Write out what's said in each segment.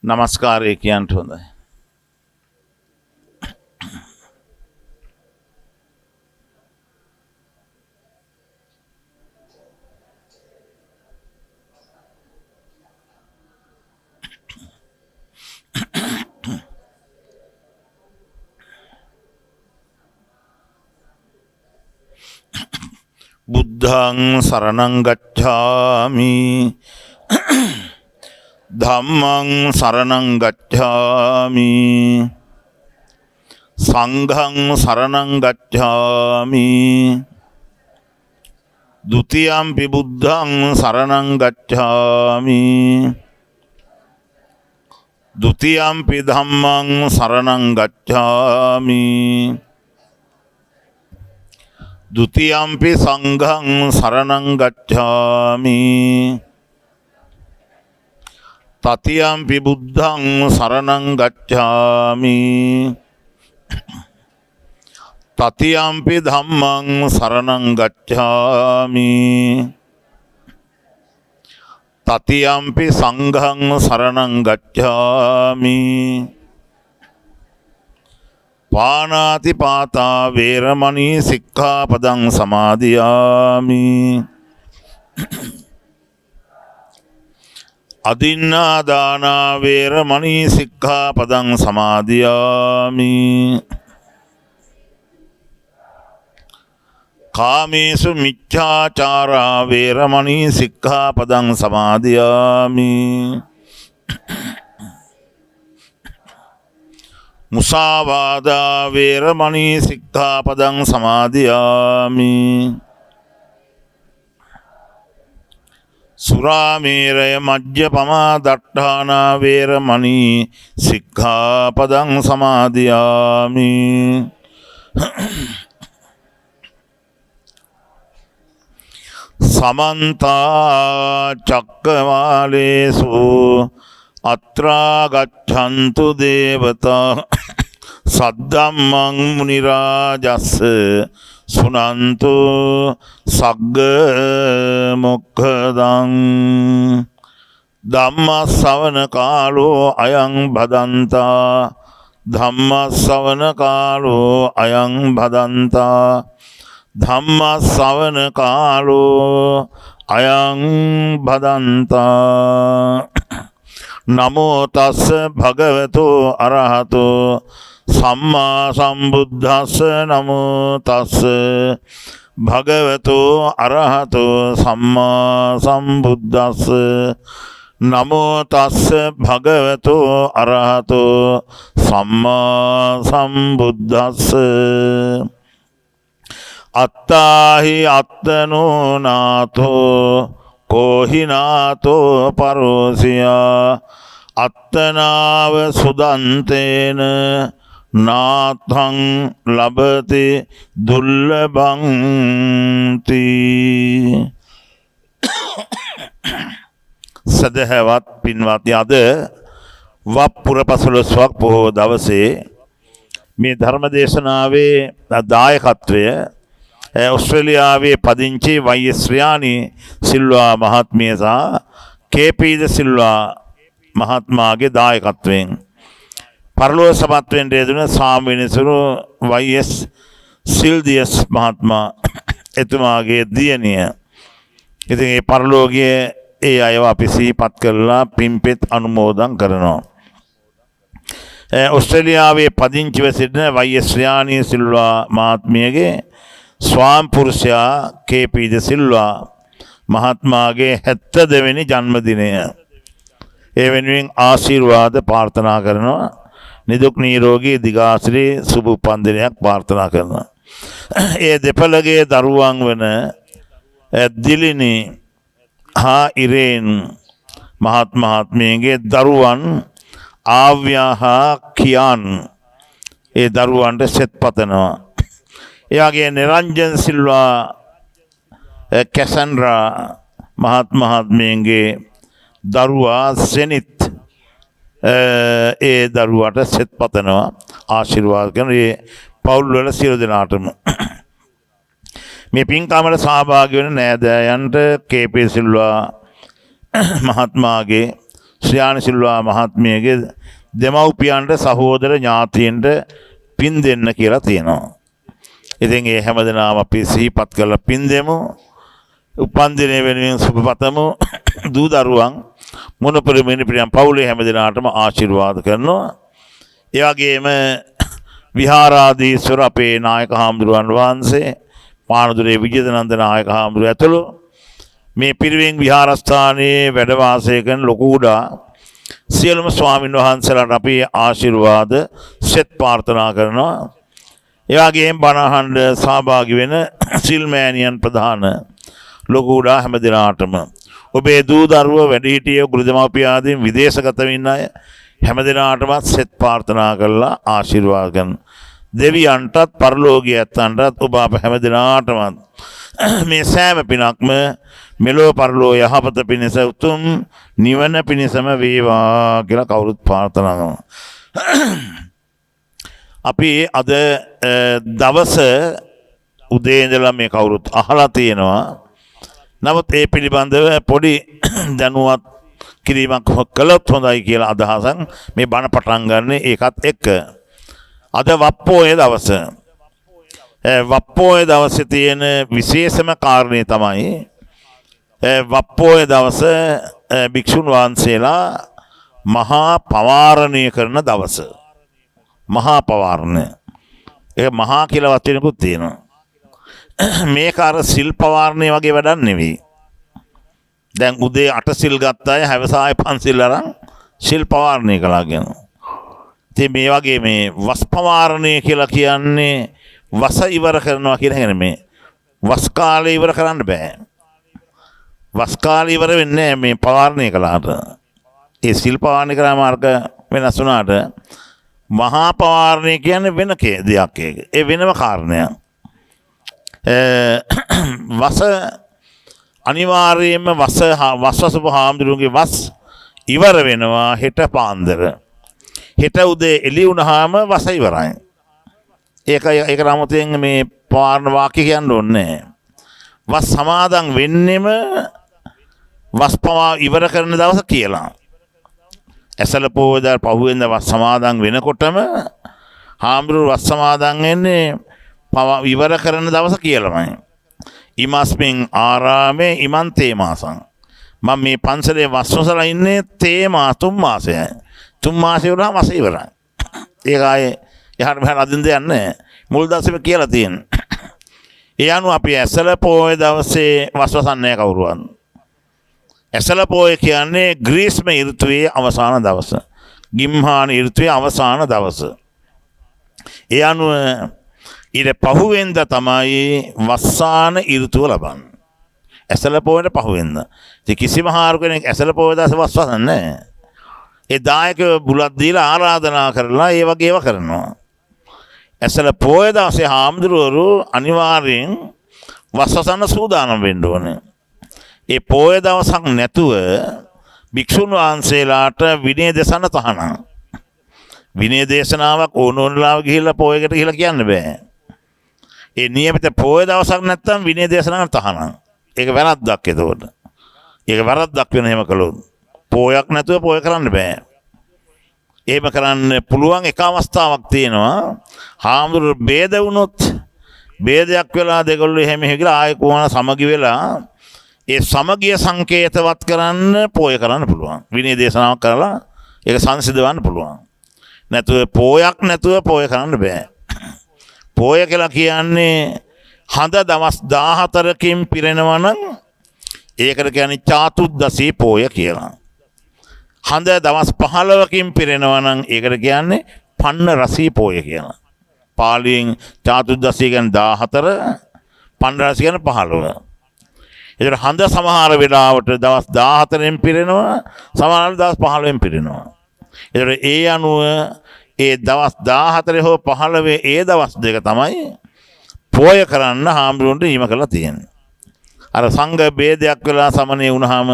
නමස්කාරය කියන්ට හොඳයි. බුද්ධං සරණං ගච්ඡාමි ධම්මං සරණං ගච්ඡාමි සංඝං සරණං ගච්ඡාමි ဒ ුතියම්පි බුද්ධං සරණං ගච්ඡාමි ဒ ුතියම්පි ධම්මං සරණං ගච්ඡාමි ဒ ුතියම්පි සංඝං සරණං ගච්ඡාමි တတိယံ පි බුද්ධං සරණං ගච්ඡාමි တတိယံ පි ධම්මං සරණං ගච්ඡාමි တတိယံ පි සංඝං සරණං ගච්ඡාමි පාණාති පාතා වේරමණී සික්ඛාපදං සමාදියාමි อดินนาดานาเวรมณีสิกขาปดังสมาธิยามิกาเมสุมิจฉาจาราเวรมณีสิกขาปดังสมาธิยามิมุสาวาดาเวรมณีสิกขาปดังสมาธิยามิසුරාමේරය මජ්ජපමා දට්ඨානා වේරමණී සික්ඛාපදං සමාදියාමි සමන්තා චක්කවාලේසු අත්‍රා ගච්ඡන්තු දේවතා සද්දම්මං මුනි රාජස්ස සුනන්තු සග්ග මොක්ඛදං ධම්ම ශ්‍රවණ කාලෝ අයං භදන්තා ධම්ම ශ්‍රවණ කාලෝ අයං භදන්තා ධම්ම ශ්‍රවණ කාලෝ අයං භදන්තා නමෝ තස්ස භගවතෝ අරහතෝ සම්මා සම්බුද්දස්ස නමෝ තස්ස භගවතෝ අරහතෝ සම්මා සම්බුද්දස්ස නමෝ තස්ස භගවතෝ අරහතෝ සම්මා සම්බුද්දස්ස අත්තාහි අත්තනෝ නාතෝ කෝහි නාතෝ පරෝසියා අත්තනාව සුදන්තේන නාථං ලබති දුර්ලභං තී සදහවත් පින්වත්නි අද වප්පුර පසළොස්වක් පොහොව දවසේ මේ ධර්ම දේශනාවේ දායකත්වය ඔස්ට්‍රේලියාවේ පදිංචි වයිඑස් රියානි සිල්වා මහත්මිය සහ කේ.පී. ද සිල්වා මහත්මයාගේ දායකත්වයෙන් පරලෝක සමත්වෙන් රැඳුන සාමවෙනසුරු වයිඑස් සිල්දියස් මහත්මයා එතුමාගේ දියණිය. ඉතින් මේ පරලෝකයේ ඒ අයව අපි සිහිපත් කරලා පින්පෙත් අනුමෝදන් කරනවා. ඔස්ට්‍රේලියාවේ පදිංචිව සිටින වයිඑස් රියානි සිල්වා මහත්මියගේ ස්වාම පුරුෂයා කේ.පී. ද සිල්වා මහත්මයාගේ 72 වෙනි ජන්මදිනය. ඒ වෙනුවෙන් ආශිර්වාද ප්‍රාර්ථනා කරනවා. නිදුක් නිරෝගී දිගාසිරි සුබ උපන්දිනයක් ප්‍රාර්ථනා කරනවා. ඒ දෙපළගේ දරුවන් වන දිලිනි හා ඉරේන් මහත්මයාගේ දරුවන් ආව්‍යා හා කියාන් ඒ දරුවන්ට සෙත් පතනවා. එයාගේ නිරංජන් සිල්වා කැසන්ඩ්‍රා මහත්මයාගේ දරුවා සෙනිත් ඒ දරුවාට සෙත් පතනවා ආශිර්වාද කරන ඒ පවුල් වල සියලු දෙනාටම මේ පින්කමට සහභාගී වෙන නෑදෑයන්ට කේ.පී. සිල්වා මහත්මයාගේ ශ්‍රියානි සිල්වා මහත්මියගේ දෙමව්පියන්ට සහෝදර ඥාතීන්ට පින් දෙන්න කියලා තියෙනවා. ඉතින් ඒ හැමදෙනාම අපි සිහිපත් කරලා පින් දෙමු. උපන්දිනය වෙනුවෙන් සුබ පතමු. දූ දරුවන් මොනපර මිනිපිරියන් පවුලේ හැමදෙනාටම ආශිර්වාද කරනවා. ඒ වගේම විහාරාධීශ්වර අපේ නායක හාමුදුරුවන් වහන්සේ පානදුරේ විජේනන්ද නායක හාමුදුරුවෝ ඇතුළු මේ පිරිවෙන් විහාරස්ථානයේ වැඩ වාසය කරන ලොකු උඩා සියලුම ස්වාමින් වහන්සේලාට අපි ආශිර්වාද සෙත් ප්‍රාර්ථනා කරනවා. ඒ වගේම බණ අහන්න සහභාගී වෙන සිල්මෑණියන් ප්‍රධාන ලොකු උඩා හැම දිනාටම ඔබේ දූ දරුවෝ වැඩිහිටියෝ ගුරුදෙමව්පිය ආදීන් විදේශගත වෙන්න අය හැම දිනාටම සෙත් ප්‍රාර්ථනා කරලා ආශිර්වාද කරන දෙවියන්ටත් පරලෝකීය ඇත්තන්ටත් ඔබ අප හැම දිනාටම මේ සෑම පිනක්ම මෙලෝ පරලෝ යහපත පිණිස උතුම් නිවන පිණිසම වේවා කියලා කවුරුත් ප්‍රාර්ථනා කරනවා. අපි අද දවස උදේ ඉඳලා මේ කවුරුත් අහලා තියෙනවා. නමුත් ඒ පිළිබඳව පොඩි දැනුවත් කිරීමක් කළොත් හොඳයි කියලා අදහසක් මේ බණ පටන් ගන්න ඒකත් එක්ක. අද වප්පෝයේ දවස. වප්පෝයේ දවසේ තියෙන විශේෂම කාරණේ තමයි වප්පෝයේ දවස භික්ෂුන් වහන්සේලා මහා පවාරණය කරන දවස. මහා පවාරණය. ඒක මහා කියලා වචනකුත් තියෙනවා. මේක අර සිල් පවාරණය වගේ වැඩක් නෙවෙයි. දැන් උදේ 8 සිල් ගත්ත අය හැවසාය පන්සිල් අරන් සිල් පවාරණය කළා කියනවා. ඉතින් මේ වගේ මේ වස් පවාරණය කියලා කියන්නේ වස ඉවර කරනවා කියන එක නෙමෙයි. වස් කාලේ ඉවර කරන්න බෑ. වස් කාලේ ඉවර වෙන්නේ නැහැ මේ පවාරණය කළාට. ඒ සිල් පවාරණය කරාම අර්ග වෙනස් වුණාට මහා පවාරණය කියන්නේ වෙන දෙයක් ඒක. ඒ වෙනම කාරණයක්. වස අනිවාර්යයෙන්ම වස්වසපු හාමුදුරුවන්ගේ වස් ඉවර වෙනවා හෙට පාන්දර. හෙට උදේ එළි වුණාම වස ඉවරයි. ඒක රාමතෙන් මේ පවාරණ වාක්‍ය කියන්න ඕනේ. වස් සමාදන් වෙන්නෙම වස් පවා ඉවර කරන දවස කියලා. ඇසල පොහොයදා පහුවෙන්ද වස් සමාදන් වෙනකොටම හාමුදුරුවෝ වස් සමාදන් වෙන්නේ පවා ඉවර කරන දවස කියලාමයි. ඉමස්මින් ආරාමේ ඉමන් තේමාසං. මම මේ පන්සලේ වස්වසලා ඉන්නේ තේමා 3 මාසයයි. 3 මාසෙ වුණා මාසෙ ඉවරයි. ඒක ආයේ යහට මෙහාට අදින්න දෙයක් නැහැ. මුල් දවසේම කියලා තියෙනවා. ඒ අනුව අපි ඇසල පොහොය දවසේ වස්වසන්නේ කවුරුවත්. ඇසල පොහොය කියන්නේ ග්‍රීස්ම ඍතුවේ අවසාන දවස. ගිම්හාන ඍතුවේ අවසාන දවස. ඒ අනුව ඊට පහුවෙන්ද තමයි වස්සාන ඍතුව ලබන්නේ. ඇසල පොහොයට පහුවෙන්ද. ඉතින් කිසිම හාරු කෙනෙක් ඇසල පොහොය දවසේ වස්වසන්නේ නැහැ. ඒ දායක බුලත් දීලා ආරාධනා කරලා ඒ වගේ ඒවා කරනවා. ඇසල පොහොය දවසේ හාමුදුරුවෝ අනිවාර්යෙන් වස්වසන්න සූදානම් වෙන්න ඕනේ. ඒ පොහොය දවසක් නැතුව භික්ෂුන් වහන්සේලාට විනය දේශන තහනම්. විනය දේශනාවක් ඕනෝනලාව ගිහිල්ලා පොහොයකට ගිහිල්ලා කියන්න බෑ. ඒ නියමිත පොහොය දවසක් නැත්තම් විනය දේශනාවක් තහනම්. ඒක වැරද්දක් ඒතකොට. ඒක වැරද්දක් වෙන හැම කළොත්. පොහොයක් නැතුව පොහොය කරන්න බෑ. එහෙම කරන්න පුළුවන් එක අවස්ථාවක් තියෙනවා. හාමුදුරුවෝ ભેද වුණොත් ભેදයක් වෙලා දෙගොල්ලෝ එහෙම කියලා ආයෙ කොහොම සමගි වෙලා ඒ සමගිය සංකේතවත් කරන්න පොහොය කරන්න පුළුවන්. විනය දේශනාවක් කරලා ඒක සංසිඳවන්න පුළුවන්. නැතුව පොහොයක් නැතුව පොහොය කරන්න බෑ. පොහොය කියලා කියන්නේ හඳ දවස් 14කින් පිරෙනවා නම් ඒකට කියන්නේ චාතුද්දසී පොහොය කියලා. හඳ දවස් 15කින් පිරෙනවා නම් ඒකට කියන්නේ පන්න රසී පොහොය කියලා. පාලියෙන් චාතුද්දසී කියන්නේ 14, පන්න රසී කියන්නේ 15. ඒතර හඳ සමහර වෙලාවට දවස් 14න් පිරෙනවා, සමහර දවස් 15න් පිරෙනවා. ඒතර ඒ අනුව ඒ දවස් 14 හෝ 15 ඒ දවස් දෙක තමයි පොහොය කරන්න හාමුදුරන්ට හිම කරලා තියෙන්නේ. අර සංඝ ભેදයක් වෙලා සමනය වුණාම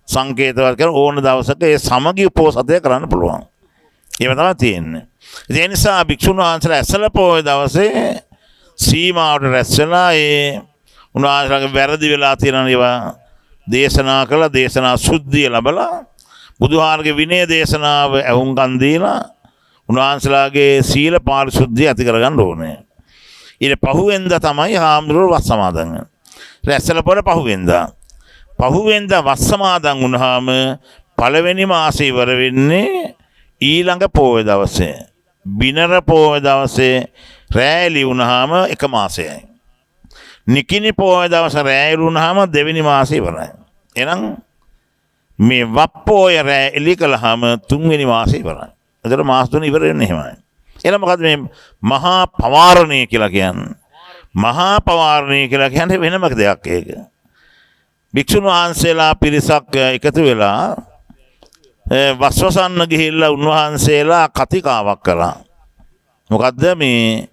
සංකේතවත් කරන ඕන දවසක ඒ සමගි උපෝසතය කරන්න පුළුවන්. ඒක තමයි තියෙන්නේ. ඒ නිසා භික්ෂුන් වහන්සේලා ඇසල පොහොය දවසේ සීමාවට රැස් වෙලා ඒ උන්වහන්සේලාගේ වැරදි වෙලා තියෙන ඒවා දේශනා කළා, දේශනා සුද්ධිය ලැබලා බුදුහාරගේ විනය දේශනාව ඇහුම්කන් දීලා උන්වහන්සේලාගේ සීල පාරිශුද්ධිය ඇති කරගන්න ඕනේ. ඊට පහුවෙන්ද තමයි හාමුදුරුවෝ වස් සමාදන් වෙන්නේ. රැස්සල පොර පහුවෙන්දා. පහුවෙන්දා වස් සමාදන් වුණාම පළවෙනි මාසේ ඉවර වෙන්නේ ඊළඟ පොහොය දවසේ. බිනර පොහොය දවසේ රැය එළි වුණාම එක මාසයයි. නිකිණි පොහොය දවස රැය එළි වුණාම දෙවෙනි මාසේ ඉවරයි. එහෙනම් මේ වප්පෝය රැය එළි කළාම තුන්වෙනි මාසේ ඉවරයි. එතකොට මාස තුන ඉවර වෙන්නේ එහෙමයි. එහෙනම් මොකද මේ මහා පවාරණය කියලා කියන්නේ? මහා පවාරණය කියලා කියන්නේ වෙනම දෙයක් ඒක. භික්ෂුන් වහන්සේලා පිරිසක් එකතු වෙලා වස්වසන්න ගිහිල්ලා උන්වහන්සේලා කතිකාවක් කළා. මොකද්ද මේ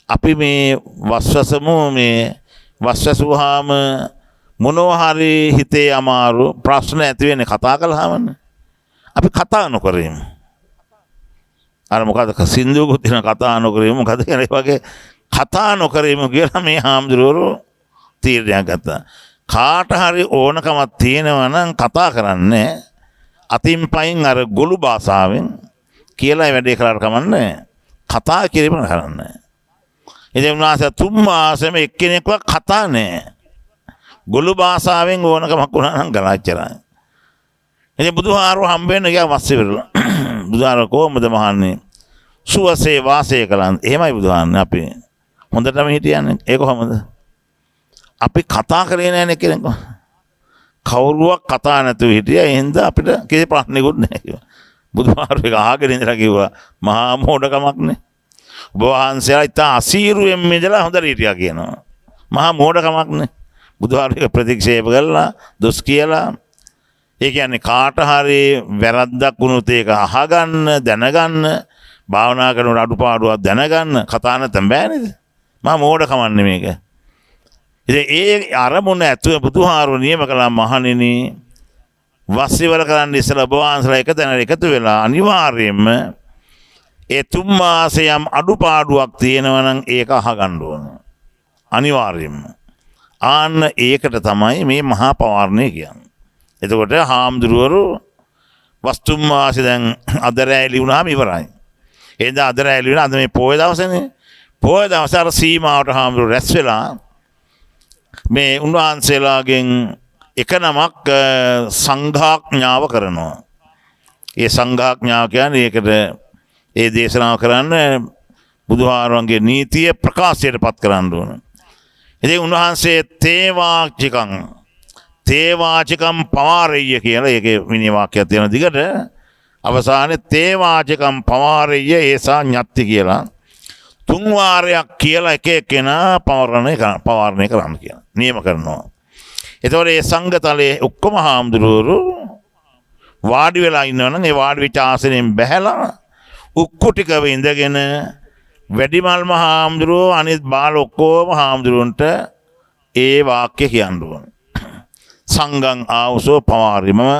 අපි මේ වස්වසමු මේ වස්වසුවාම මොනවා හරි හිතේ අමාරු ප්‍රශ්න ඇති වෙන්නේ කතා කළාමනේ. අපි කතා නොකරමු. අර මොකද සින්දුවක තියෙන කතා නොකරමු මොකද කියන්නේ වගේ කතා නොකරමු කියලා මේ හාමුදුරුවෝ තීරණයක් ගත්තා. කාට හරි ඕනකමක් තියෙනවා නම් කතා කරන්නේ අතින් පයින් අර ගොළු භාෂාවෙන් කියලා වැඩේ කරලා කමන්නේ කතා කිරීම කරන්නේ. ඉතින් උන්වහන්සේ 3 මාසෙම එක්කෙනෙක්ව කතා නැහැ. ගොළු භාෂාවෙන් ඕනකමක් වුණා නම් ගලාච්චරයි. ඉතින් බුදුහාරව හම්බ වෙන්න ගියා වස්සේ වෙරලා. බුදුහාර කොහොමද මහන්නේ? සුවසේ වාසය කළා. එහෙමයි බුදුහාරනේ අපි. හොඳටම හිටියන්නේ. ඒක කොහොමද? අපි කතා කරේ නැහැ කෙනෙක්. කවුරුවක් කතා නැතුව හිටියා. ඒ හින්දා අපිට කිසි ප්‍රශ්නයක්වත් නැහැ කිව්වා. බුදුහාර එක අහගෙන ඉඳලා කිව්වා මහා මෝඩකමක්නේ. ඔබ වහන්සේලා ඉතින් අසීරුවෙන් මෙදලා හොඳට හිටියා කියනවා. මහා මෝඩකමක්නේ. බුදුහාර එක ප්‍රතික්ෂේප කළා දොස් කියලා. ඒ කියන්නේ කාට හරි වැරද්දක් වුණොත් ඒක අහගන්න දැනගන්න භාවනා කරන අඩුපාඩුවක් දැනගන්න කතා නැත්නම් බෑ නේද? මහා මෝඩකමන්නේ මේක. ඉතින් ඒ අරමුණ ඇතුළේ බුදුහාරෝ නියම කළා මහණෙනි වස් ඉවර කරන්න ඉස්සලා ඔබ වහන්සේලා එක තැන එකතු වෙලා අනිවාර්යයෙන්ම ඒ 3 මාසයම් අඩුපාඩුවක් තියෙනවා නම් ඒක අහගන්න ඕන. අනිවාර්යයෙන්ම. ආන්න ඒකට තමයි මේ මහා පවාරණය කියන්නේ. එතකොට හාමුදුරුවරු වස් 3 මාසේ දැන් අද රැය එළි වුණාම ඉවරයි. එහෙනම් අද රැය එළි වෙන අද මේ පොය දවසනේ. පොය දවස අර සීමාවට හාමුදුරුවෝ රැස් වෙලා මේ උන්වහන්සේලාගෙන් එක නමක් සංඝාඥාව කරනවා. ඒ සංඝාඥාව කියන්නේ ඒකට ඒ දේශනාව කරන්න බුදුහාරවන්ගේ නීතිය ප්‍රකාශයට පත් කරන්න ඕන. ඉතින් උන්වහන්සේ තේවාචිකම් පවාරෙය්‍ය කියලා ඒකේ විනය වාක්‍යයක් තියෙන දිගට අවසානයේ තේවාචිකම් පවාරෙය්‍ය ඒසා ඤත්ති කියලා 3 වාරයක් කියලා එක එකනා පවාරණය කරන්න කියලා නියම කරනවා. එතකොට මේ සංඝතලයේ ඔක්කොම හාමුදුරුවෝ වාඩි වෙලා ඉන්නවනම් ඒ වාඩි වෙච්ච ආසනයෙන් බැහැලා උක්කුටිකව ඉඳගෙන වැඩිමල් මහාමුදුරුවෝ අනිත් බාල ඔක්කොම හාමුදුරුවන්ට ඒ වාක්‍ය කියන්න ඕන. සංඝං ආවසෝ පවාරි මම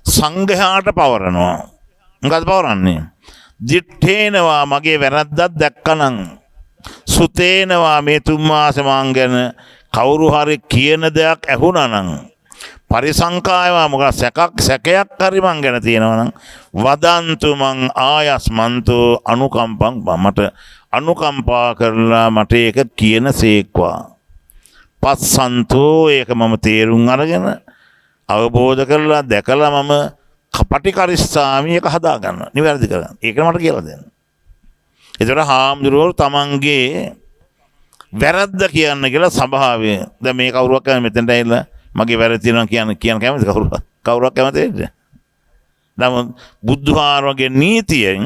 සංඝයාට පවරනවා. මොකද පවරන්නේ? දිත්තේනවා මගේ වැරද්දක් දැක්කනම් සුතේනවා මේ 3 මාස මං ගැන කවුරු හරි කියන දෙයක් ඇහුණා නම් පරිසංකායවා මොකද සැකයක් හරි මං ගැන තියෙනවා නම් වදන්තු මං ආයස්මන්තු අනුකම්පං මට අනුකම්පා කරලා මට ඒක කියන සේක්වා. පස්සන්තෝ ඒක මම තේරුම් අරගෙන අවබෝධ කරලා දැකලා මම කපටිකරිස්සාමි එක හදාගන්න නිවැරදි කරගන්න. ඒක මට කියලා දෙන්න. ඒතර හාමුදුරුවෝ තමන්ගේ වැරද්ද කියන්න කියලා සභාවේ දැන් මේ කවුරුවක් කරන්නේ මෙතෙන්ට ඇවිල්ලා මගේ වැරදි තියෙනවා කියන කැමතිද කවුරුවක් කැමතිද? නමුත් බුදුහාරගේ නීතියෙන්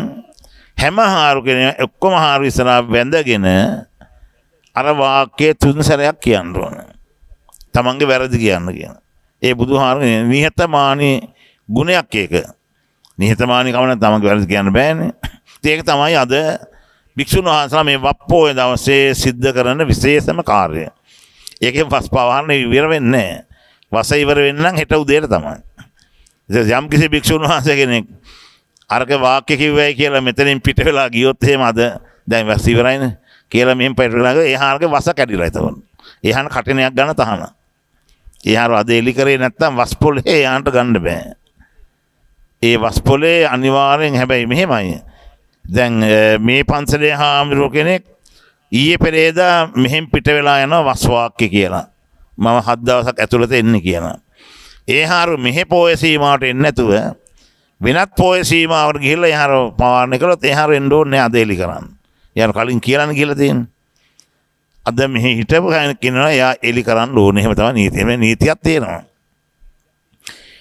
හැම හාරු කෙනෙක් ඔක්කොම හාරු ඉස්සරහා වැඳගෙන අර වාක්‍ය 3 සැරයක් කියන්න ඕන. තමන්ගේ වැරදි කියන්න කියන. ඒ බුදුහාරගේ නිහතමානී ගුණයක් ඒක. නිහතමානී කම නැත්නම් තමන්ගේ වැරදි කියන්න බෑනේ. ඒක තමයි අද භික්ෂුන් වහන්සේලා මේ වප්පෝය දවසේ සිද්ධ කරන විශේෂම කාර්යය. ඒකෙන් වස් පවාරණය ඉවර වෙන්නේ නැහැ. වස ඉවර වෙන්න නම් හෙට උදේට තමයි. ඉතින් යම් කිසි භික්ෂුන් වහන්සේ කෙනෙක් අරක වාක්‍ය කිව්වයි කියලා මෙතනින් පිට වෙලා ගියොත් එහෙම අද දැන් වස් ඉවරයිනේ කියලා මෙහෙම පිට වෙලා ගියා එහාරගේ වස කැඩිලා එතකොට. එහාන කටිනයක් ගන්න තහන. එහාර අද එලි කරේ නැත්තම් වස් පොලේ එහාන්ට ගන්න බෑ. ඒ වස්පොලේ අනිවාර්යෙන් හැබැයි මෙහෙමයි. දැන් මේ පන්සලේ හාමුදුරුවෝ කෙනෙක් ඊයේ පෙරේදා මෙහෙන් පිට වෙලා යනවා වස්වාක්‍ය කියලා. මම 7 දවසක් ඇතුළත එන්නේ කියලා. ඒ හාරු මෙහෙ පොය සීමාවට එන්නේ නැතුව වෙනත් පොය සීමාවට ගිහිල්ලා ඒ හාරු පවාරණය කළොත් ඒ හාරු එන්න ඕනේ අද එලි කරන්න. යාර කලින් කියලානේ කියලා තියෙන්නේ. අද මෙහි හිටපු කෙනා යා එලි කරන්න ඕනේ. එහෙම තමයි නීතිය. මේ නීතියක් තියෙනවා.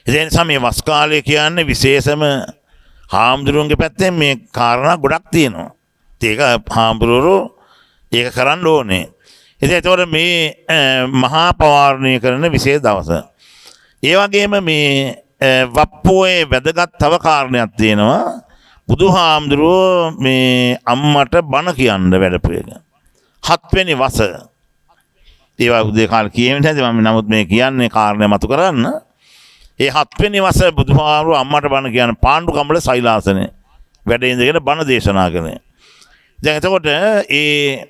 ඒ නිසා මේ වස් කාලය කියන්නේ විශේෂම හාමුදුරුවන්ගේ පැත්තෙන් මේ කාරණා ගොඩක් තියෙනවා. ඒක හාමුදුරුවෝ ඒක කරන්න ඕනේ. ඉතින් ඒතකොට මේ මහා පවාරණය කරන විශේෂ දවස. ඒ වගේම මේ වප්පුවේ වැදගත් තව කාරණයක් තියෙනවා. බුදුහාමුදුරුවෝ මේ අම්මට බණ කියන්න වැඩපු එක. 7 වෙනි වස. ඒවා උදේ කාලේ කියෙන්නේ නැති මම නමුත් මේ කියන්නේ කාරණේ මතු කරන්න. ඒ 7 වෙනි වස බුදුහාමුදුරුවෝ අම්මට බණ කියන පාණ්ඩු කම්බල සෛලාසනේ වැඩ ඉඳගෙන බණ දේශනා කරනවා. දැන් එතකොට ඒ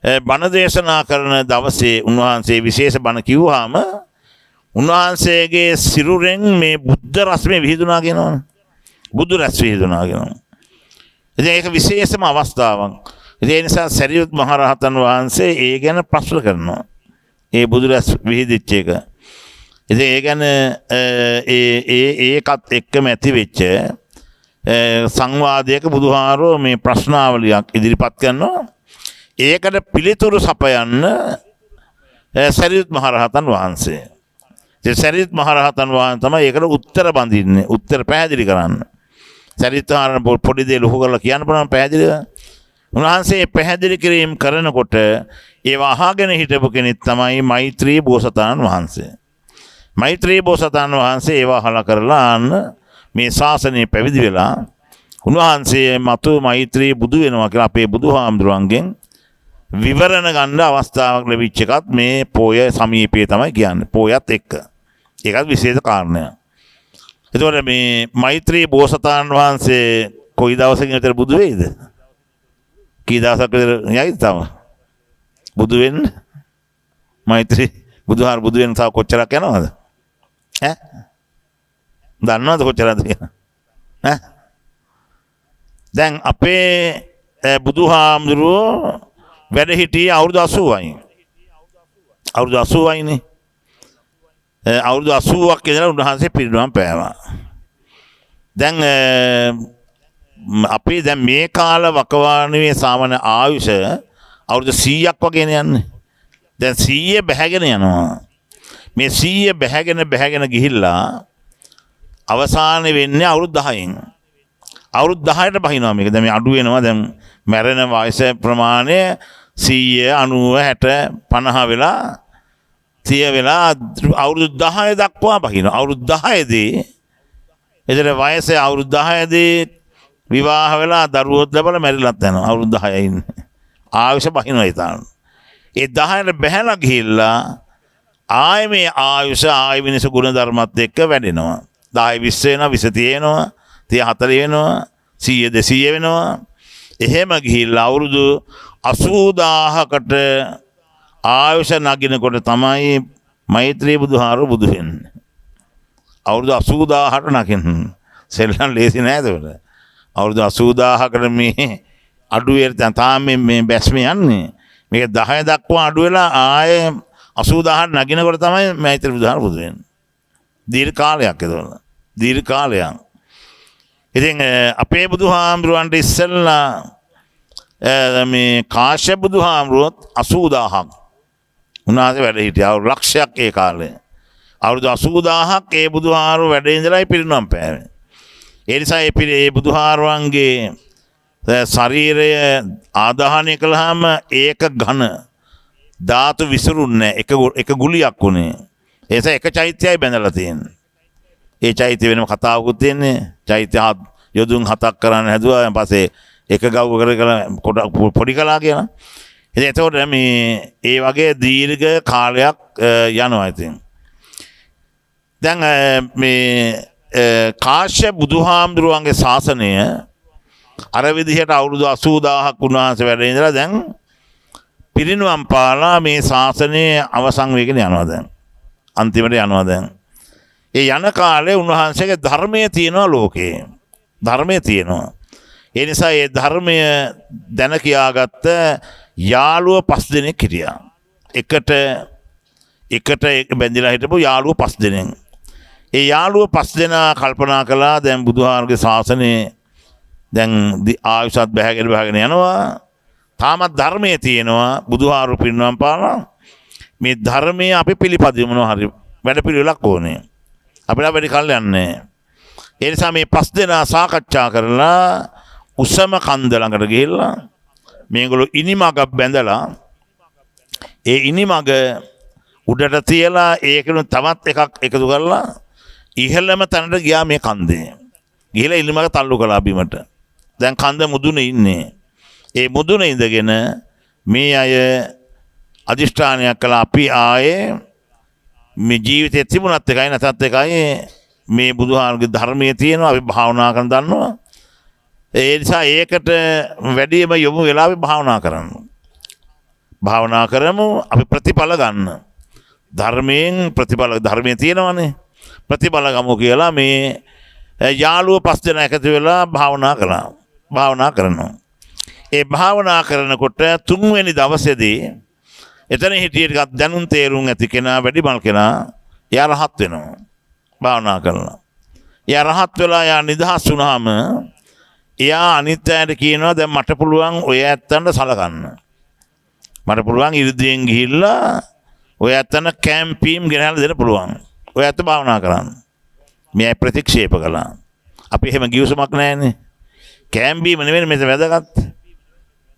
බණ දේශනා කරන දවසේ උන්වහන්සේ විශේෂ බණ කිව්වහම උන්වහන්සේගේ සිරුරෙන් මේ බුද්ධ රශ්මිය විහිදුනා කියනවනේ. බුදු රැස් විහිදුනා කියනවා. ඉතින් ඒක විශේෂම අවස්ථාවක්. ඒ නිසා සරියුත් මහ රහතන් වහන්සේ ඒ ගැන ප්‍රශ්න කරනවා. ඒ බුදු රැස් විහිදිච්ච එක. ඉතින් ඒ ගැන ඒකත් එක්කම ඇති වෙච්ච සංවාදයක බුදුහාරෝ මේ ප්‍රශ්නාවලියක් ඉදිරිපත් කරනවා. ඒකට පිළිතුරු සපයන්න සරියුත් මහ රහතන් වහන්සේ. ඒ සරියුත් මහ රහතන් වහන්සේ තමයි ඒකට උත්තර බඳින්නේ. උත්තර පැහැදිලි කරන්න. සරියුත් මහ පොඩි දේ ලොකු කරලා කියන්න පුළුවන් පැහැදිලිව. උන්වහන්සේ පැහැදිලි කිරීම කරනකොට ඒවා අහගෙන හිටපු කෙනෙක් තමයි මෛත්‍රී බෝසතාණන් වහන්සේ. මෛත්‍රී බෝසතාණන් වහන්සේ ඒවා අහලා කරලා අන්න මේ ශාසනය පැවිදි වෙලා උන්වහන්සේ මතු මෛත්‍රී බුදු වෙනවා කියලා අපේ බුදුහාමුදුරන්ගෙන් විවරණ ගන්න අවස්ථාවක් ලැබිච්ච එකත් මේ පොය සමීපයේ තමයි කියන්නේ. පොයත් එක්ක. ඒකත් විශේෂ කාරණයක්. එතකොට මේ මෛත්‍රී බෝසතාණන් වහන්සේ කොයි දවසකින් විතර බුදු වෙයිද? කී දවසක් විතර යයිද තව? බුදු වෙන්න? මෛත්‍රී බුදුහාර බුදු වෙන තව කොච්චරක් යනවද? ඈ? දන්නවද කොච්චරද කියලා? ඈ? දැන් අපේ බුදුහාමුදුරුවෝ වැඩ හිටියේ අවුරුදු 80යි. අවුරුදු 80යිනේ. අවුරුදු 80ක් ඉඳලා උන්වහන්සේ පිරිනිවන් පෑවා. දැන් අපි දැන් මේ කාල වකවානුවේ සාමාන්‍ය ආයුෂ අවුරුදු 100ක් වගේනේ යන්නේ. දැන් 100 බැහැගෙන යනවා. මේ 100 බැහැගෙන ගිහිල්ලා අවසාන වෙන්නේ අවුරුදු 10න්. අවුරුදු 10ට බහිනවා මේක. දැන් මේ අඩු වෙනවා. දැන් මැරෙන වයස ප්‍රමාණය 100 90 60 50 වෙලා 30 වෙලා අවුරුදු 10 දක්වා බහිනවා. අවුරුදු 10දී එතන වයස අවුරුදු 10දී විවාහ වෙලා දරුවොත් ලැබලා මැරිලත් යනවා. අවුරුදු 10යි ඉන්නේ. ආයුෂ බහිනවා ඊතන. ඒ 10ට බැහැලා ගිහිල්ලා ආයෙ මේ ආයුෂ ආයෙ මිනිස් ගුණ ධර්මත් එක්ක වැඩෙනවා. 10 20 වෙනවා 20 වෙනවා 30 40 වෙනවා 100 200 වෙනවා. එහෙම ගිහිල්ලා අවුරුදු 80000කට ආයුෂ නගිනකොට තමයි මෛත්‍රී බුදුහාරු බුදු වෙන්නේ. අවුරුදු 80000ට නගින්න. සෙල්ලම් ලේසි නෑද උඩ. අවුරුදු 80000කට මේ අඩුවේ තාම මේ බැස්ම යන්නේ. මේක 10 දක්වා අඩු වෙලා ආයේ 80000ට නගිනකොට තමයි මෛත්‍රී බුදුහාරු බුදු වෙන්නේ. දීර්ඝ කාලයක් ඒතකොට. දීර්ඝ කාලයක්. ඉතින් අපේ බුදුහාමුදුරන්ට ඉස්සෙල්ලා මේ කාශ්‍යප බුදුහාමුදුරුවොත් 80000ක් උන්වහන්සේ වැඩ හිටියා. අවුරුදු ලක්ෂයක් ඒ කාලේ. අවුරුදු 80000ක් ඒ බුදුහාමුදුරුවෝ වැඩ ඉඳලායි පිරිනොම් පෑවේ. ඒ නිසා ඒ බුදුහාමුදුරන්ගේ ශරීරය ආදාහනය කළාම ඒක ඝන ධාතු විසිරුන්නේ එක ගුලියක් උනේ. ඒ නිසා එක චෛත්‍යයයි බැඳලා තියෙන්නේ. ඒ චෛත්‍ය වෙනම කතාවකුත් තියෙන්නේ. චෛත්‍ය යොදුන් 7ක් කරන්න හැදුවා. ඊට පස්සේ එක ගව් කර පොඩි කළා කියලා. ඉතින් එතකොට මේ ඒ වගේ දීර්ඝ කාලයක් යනවා ඉතින්. දැන් මේ කාශ්‍යප බුදුහාමුදුරුවන්ගේ ශාසනය අර විදිහට අවුරුදු 80000ක් උන්වහන්සේ වැඩ ඉඳලා දැන් පිරිනුවම් පාලා මේ ශාසනය අවසන් වෙගෙන යනවා දැන්. අන්තිමට යනවා දැන්. ඒ යන කාලේ උන්වහන්සේගේ ධර්මයේ තියෙනවා ලෝකේ. ධර්මයේ තියෙනවා. ඒ නිසා ඒ ධර්මය දැන කියාගත්ත යාළුව 5 දෙනෙක් හිටියා. එකට බැඳිලා හිටපු යාළුව 5 දෙනෙක්. ඒ යාළුව 5 දෙනා කල්පනා කළා දැන් බුදුහාරගේ ශාසනයේ දැන් ආයුෂත් බහගෙන යනවා. තාමත් ධර්මයේ තියෙනවා. බුදුහාරු පිරිනවම් පාලා මේ ධර්මයේ අපි පිළිපදිමු හරි වැඩ පිළිවෙලක් ඕනේ. අපිට වැඩි කල් යන්නේ. ඒ නිසා මේ 5 දෙනා සාකච්ඡා කරලා උසම කන්ද ළඟට ගිහිල්ලා මේගොල්ලෝ ඉනිමග බැඳලා ඒ ඉනිමග උඩට තියලා ඒකෙන් තවත් එකක් එකතු කරලා ඉහළම තැනට ගියා මේ කන්දේ. ගිහලා ඉනිමග තල්ලු කළා බිමට. දැන් කන්ද මුදුනේ ඉන්නේ. ඒ මුදුනේ ඉඳගෙන මේ අය අදිෂ්ඨානයක් කළා අපි ආයේ මේ ජීවිතේ තිබුණත් එකයි නැතත් එකයි මේ බුදුහාමුදුරගේ ධර්මයේ තියෙනවා අපි භාවනා කරන දන්නවා. ඒ නිසා ඒකට වැඩිම යොමු වෙලා අපි භාවනා කරන්න. භාවනා කරමු අපි ප්‍රතිඵල ගන්න. ධර්මයෙන් ප්‍රතිඵල ධර්මයේ තියෙනවනේ. ප්‍රතිඵල ගමු කියලා මේ යාළුවෝ 5 දෙනා එකතු වෙලා භාවනා කළා. භාවනා කරනවා. ඒ භාවනා කරනකොට 3 වෙනි දවසේදී එතන හිටිය ටිකක් දැනුම් තේරුම් ඇති කෙනා වැඩිමල් කෙනා එයා රහත් වෙනවා. භාවනා කරලා. එයා රහත් වෙලා යා නිදහස් වුණාම එයා අනිත් අයට කියනවා දැන් මට පුළුවන් ඔය ඇත්තන්ට සලකන්න. මට පුළුවන් ඉරිදීන් ගිහිල්ලා ඔය ඇත්තන කැම්පීම් ගෙනහැල්ලා දෙන්න පුළුවන්. ඔය ඇත්ත භාවනා කරන්න. මේ ප්‍රතික්ෂේප කළා. අපි එහෙම ගිවිසුමක් නැහැනේ. කැම්පීම නෙවෙයි මේක වැදගත්.